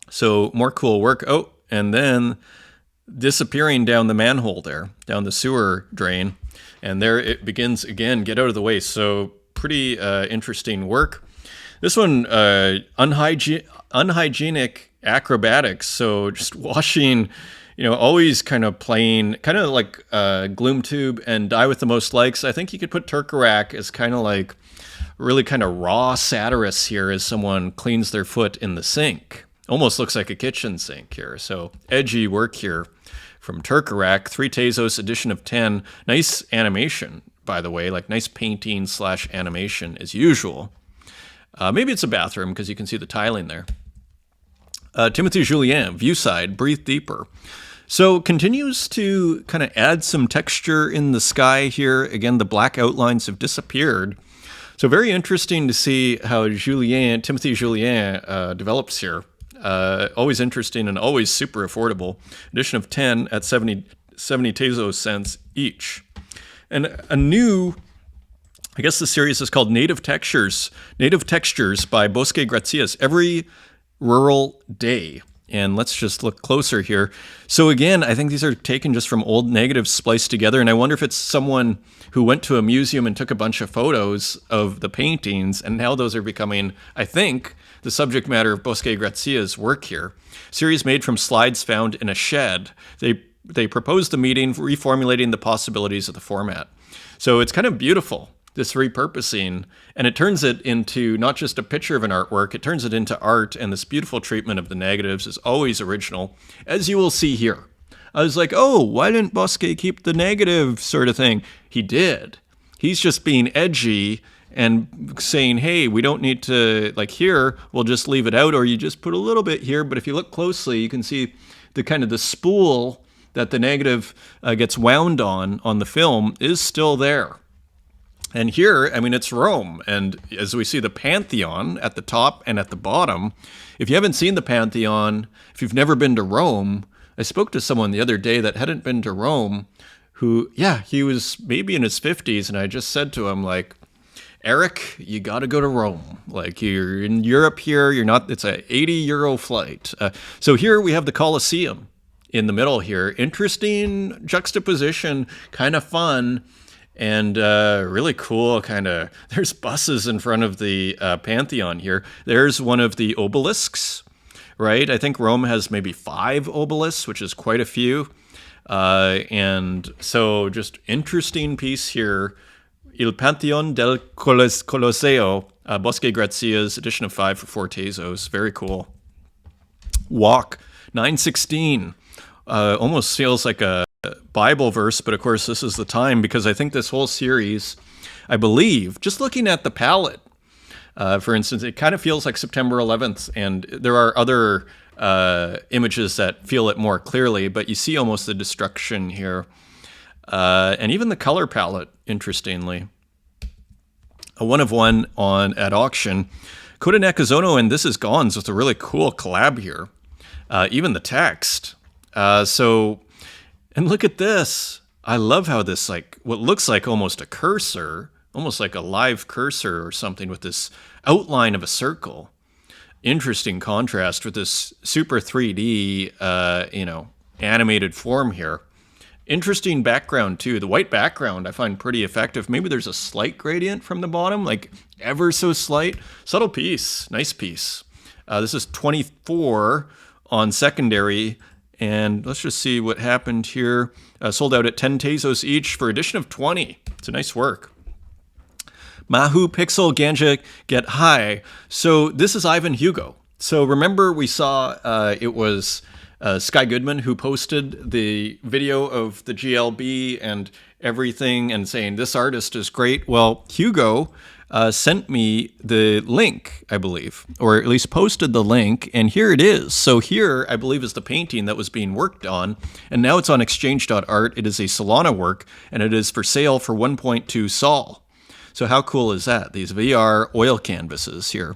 So more cool work. Oh, and then disappearing down the manhole there, down the sewer drain. And there it begins again. Get out of the way. So pretty interesting work. This one, unhygienic acrobatics. So just washing, always kind of playing, kind of like Gloom Tube and Die with the Most Likes. I think you could put Turkarak as kind of like really kind of raw satirist here as someone cleans their foot in the sink. Almost looks like a kitchen sink here. So edgy work here from Turkarak. 3 Tezos, edition of 10. Nice animation, by the way, like nice painting / animation as usual. Maybe it's a bathroom because you can see the tiling there. Timothy Julien, Viewside, Breathe Deeper. So continues to kind of add some texture in the sky here. Again, the black outlines have disappeared. So very interesting to see how Timothy Julien develops here. Always interesting and always super affordable. Edition of 10 at 70 Tezos cents each. And a new, I guess the series is called Native Textures by Bosque Gracias, Every Rural Day. And let's just look closer here. So again, I think these are taken just from old negatives spliced together. And I wonder if it's someone who went to a museum and took a bunch of photos of the paintings. And now those are becoming, I think, the subject matter of Bosque Gracias' work here. Series made from slides found in a shed. They proposed the meeting, reformulating the possibilities of the format. So it's kind of beautiful, this repurposing, and it turns it into not just a picture of an artwork, it turns it into art, and this beautiful treatment of the negatives is always original, as you will see here. I was like, oh, why didn't Bosque keep the negative sort of thing? He did. He's just being edgy and saying, hey, we don't need to, like here, we'll just leave it out, or you just put a little bit here, but if you look closely, you can see the kind of the spool that the negative gets wound on the film is still there. And here, I mean, it's Rome. And as we see the Pantheon at the top and at the bottom, if you haven't seen the Pantheon, if you've never been to Rome, I spoke to someone the other day that hadn't been to Rome who, he was maybe in his 50s. And I just said to him, like, Eric, you got to go to Rome. Like, you're in Europe here. It's a 80 euro flight. So here we have the Colosseum in the middle here. Interesting juxtaposition, kind of fun. And really cool there's buses in front of the Pantheon here. There's one of the obelisks, right? I think Rome has maybe 5 obelisks, which is quite a few. And so just interesting piece here. Il Pantheon del Colosseo, Bosque Gracias, edition of 5 for 4 Tezos. Very cool. Walk, 916. Almost feels like a Bible verse, but of course this is the time, because I think this whole series, I believe, just looking at the palette, for instance, it kind of feels like September 11th, and there are other images that feel it more clearly, but you see almost the destruction here. And even the color palette, interestingly. A 1 of 1 at auction. Coda Nakazono and This Is Gone's with a really cool collab here. Even the text. And look at this. I love how this, like, what looks like almost a cursor, almost like a live cursor or something with this outline of a circle. Interesting contrast with this super 3D, animated form here. Interesting background, too. The white background I find pretty effective. Maybe there's a slight gradient from the bottom, like ever so slight. Subtle piece. Nice piece. This is 24 on secondary. And let's just see what happened here. Sold out at 10 Tezos each for edition of 20. It's a nice work. Mahu Pixel Ganja Get High. So this is Ivan Hugo. So remember we saw it was Sky Goodman who posted the video of the GLB and everything and saying this artist is great. Well, Hugo sent me the link, I believe, or at least posted the link, and here it is. So here, I believe, is the painting that was being worked on, and now it's on exchange.art. It is a Solana work, and it is for sale for 1.2 Sol. So how cool is that? These VR oil canvases here.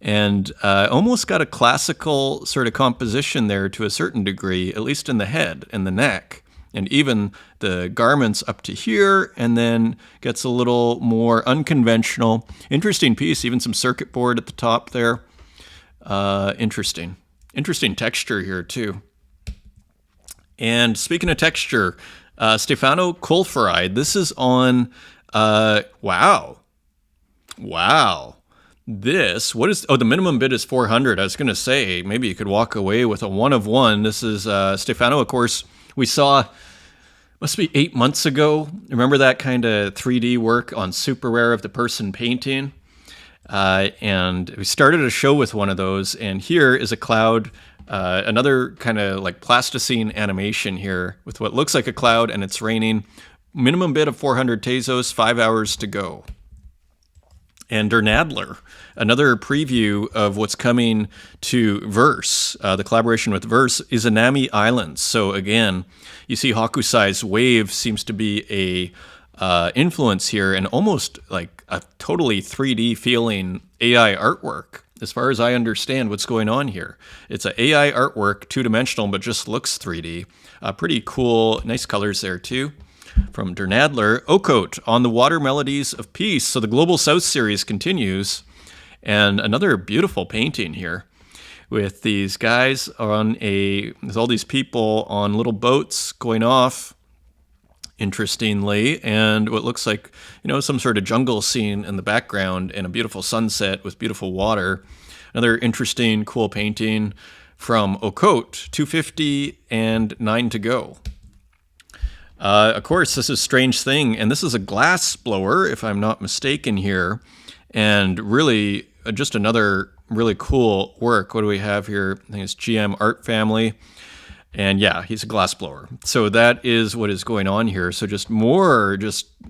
And almost got a classical sort of composition there to a certain degree, at least in the head and the neck. And even the garments up to here, and then gets a little more unconventional. Interesting piece, even some circuit board at the top there. Interesting. Interesting texture here, too. And speaking of texture, Stefano Colferide, this is on, wow. This, what is, the minimum bid is 400. I was going to say, maybe you could walk away with a one of one. This is Stefano, of course. We saw, must be 8 months ago. Remember that kind of 3D work on Super Rare of the person painting? And we started a show with one of those. And here is a cloud, another kind of like plasticine animation here with what looks like a cloud, and it's raining. Minimum bid of 400 Tezos, 5 hours to go. And Nadler, another preview of what's coming to Verse, the collaboration with Verse, Izanami Islands. So again, you see Hokusai's wave seems to be a influence here, and almost like a totally 3D feeling AI artwork. As far as I understand what's going on here, it's an AI artwork, two-dimensional, but just looks 3D. Pretty cool, nice colors there too. From Nadler, Okote on the Water Melodies of Peace. So the Global South series continues. And another beautiful painting here with these guys on there's all these people on little boats going off, interestingly, and what looks like, some sort of jungle scene in the background and a beautiful sunset with beautiful water. Another interesting, cool painting from Okote, 250 and 9 to go. Of course, this is Strange Thing, and this is a glass blower, if I'm not mistaken here, and really just another really cool work. What do we have here? I think it's GM Art Family, and yeah, he's a glass blower. So that is what is going on here. So just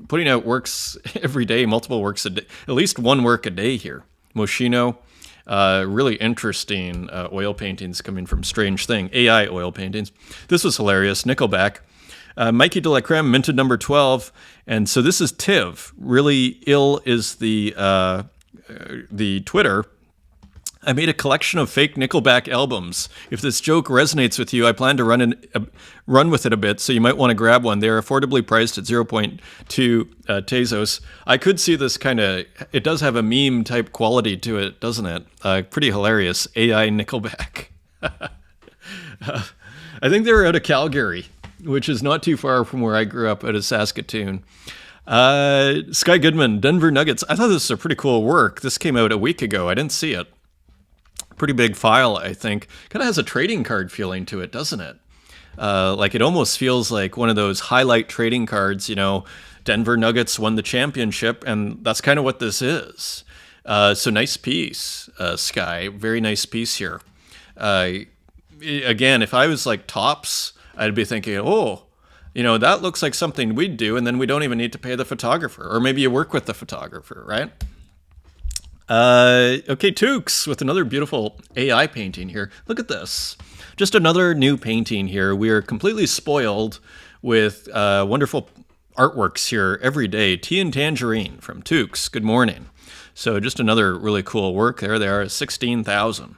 putting out works every day, multiple works a day, at least one work a day here. Moschino, really interesting oil paintings coming from Strange Thing, AI oil paintings. This was hilarious. Nickelback. Mikey de la Creme, minted number 12. And so this is Tiv. Really Ill is the Twitter. I made a collection of fake Nickelback albums. If this joke resonates with you, I plan to run with it a bit, so you might want to grab one. They're affordably priced at 0.2 Tezos. I could see this it does have a meme type quality to it, doesn't it? Pretty hilarious. AI Nickelback. I think they're out of Calgary, which is not too far from where I grew up out of Saskatoon. Sky Goodman, Denver Nuggets. I thought this was a pretty cool work. This came out a week ago. I didn't see it. Pretty big file, I think. Kind of has a trading card feeling to it, doesn't it? Like it almost feels like one of those highlight trading cards, Denver Nuggets won the championship, and that's kind of what this is. So nice piece, Sky. Very nice piece here. Again, if I was like Topps, I'd be thinking, that looks like something we'd do, and then we don't even need to pay the photographer. Or maybe you work with the photographer, right? Okay, Tukes with another beautiful AI painting here. Look at this. Just another new painting here. We are completely spoiled with wonderful artworks here every day. Tea and Tangerine from Tukes. Good morning. So just another really cool work there. They are 16,000.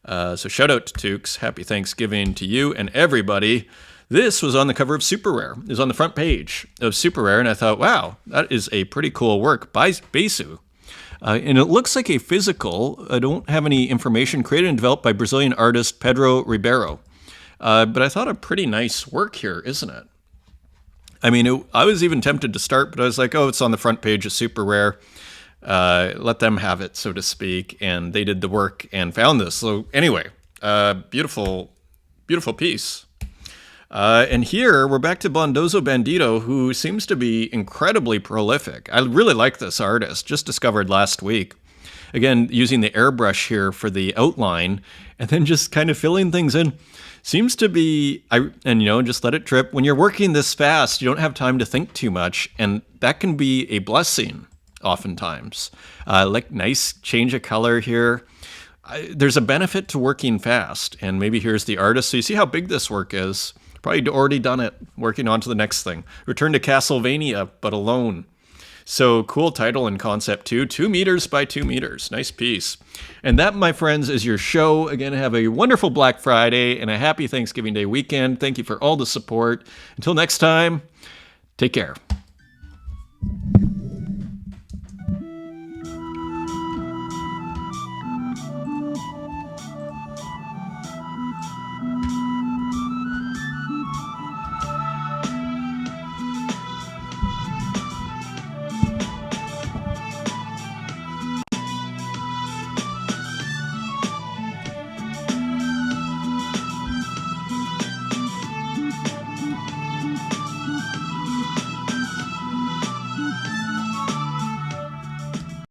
So shout out to Tukes. Happy Thanksgiving to you and everybody. This was on the cover of Super Rare. It was on the front page of Super Rare, and I thought, wow, that is a pretty cool work by Besu. And it looks like a physical. I don't have any information. Created and developed by Brazilian artist Pedro Ribeiro. But I thought a pretty nice work here, isn't it? I mean, I was even tempted to start, but I was like, it's on the front page of Super Rare. let them have it, so to speak, and they did the work and found this. So anyway, beautiful, beautiful piece. And here we're back to Bondoso Bandito, who seems to be incredibly prolific. I really like this artist, just discovered last week. Again, using the airbrush here for the outline, and then just kind of filling things in. Seems to be, just let it trip. When you're working this fast, you don't have time to think too much, and that can be a blessing oftentimes. Like nice change of color here. There's a benefit to working fast, and maybe here's the artist. So you see how big this work is. Probably already done it, working on to the next thing. Return to Castlevania, but alone. So cool title and concept too. 2 meters by 2 meters. Nice piece. And that, my friends, is your show. Again, have a wonderful Black Friday and a happy Thanksgiving Day weekend. Thank you for all the support. Until next time, take care.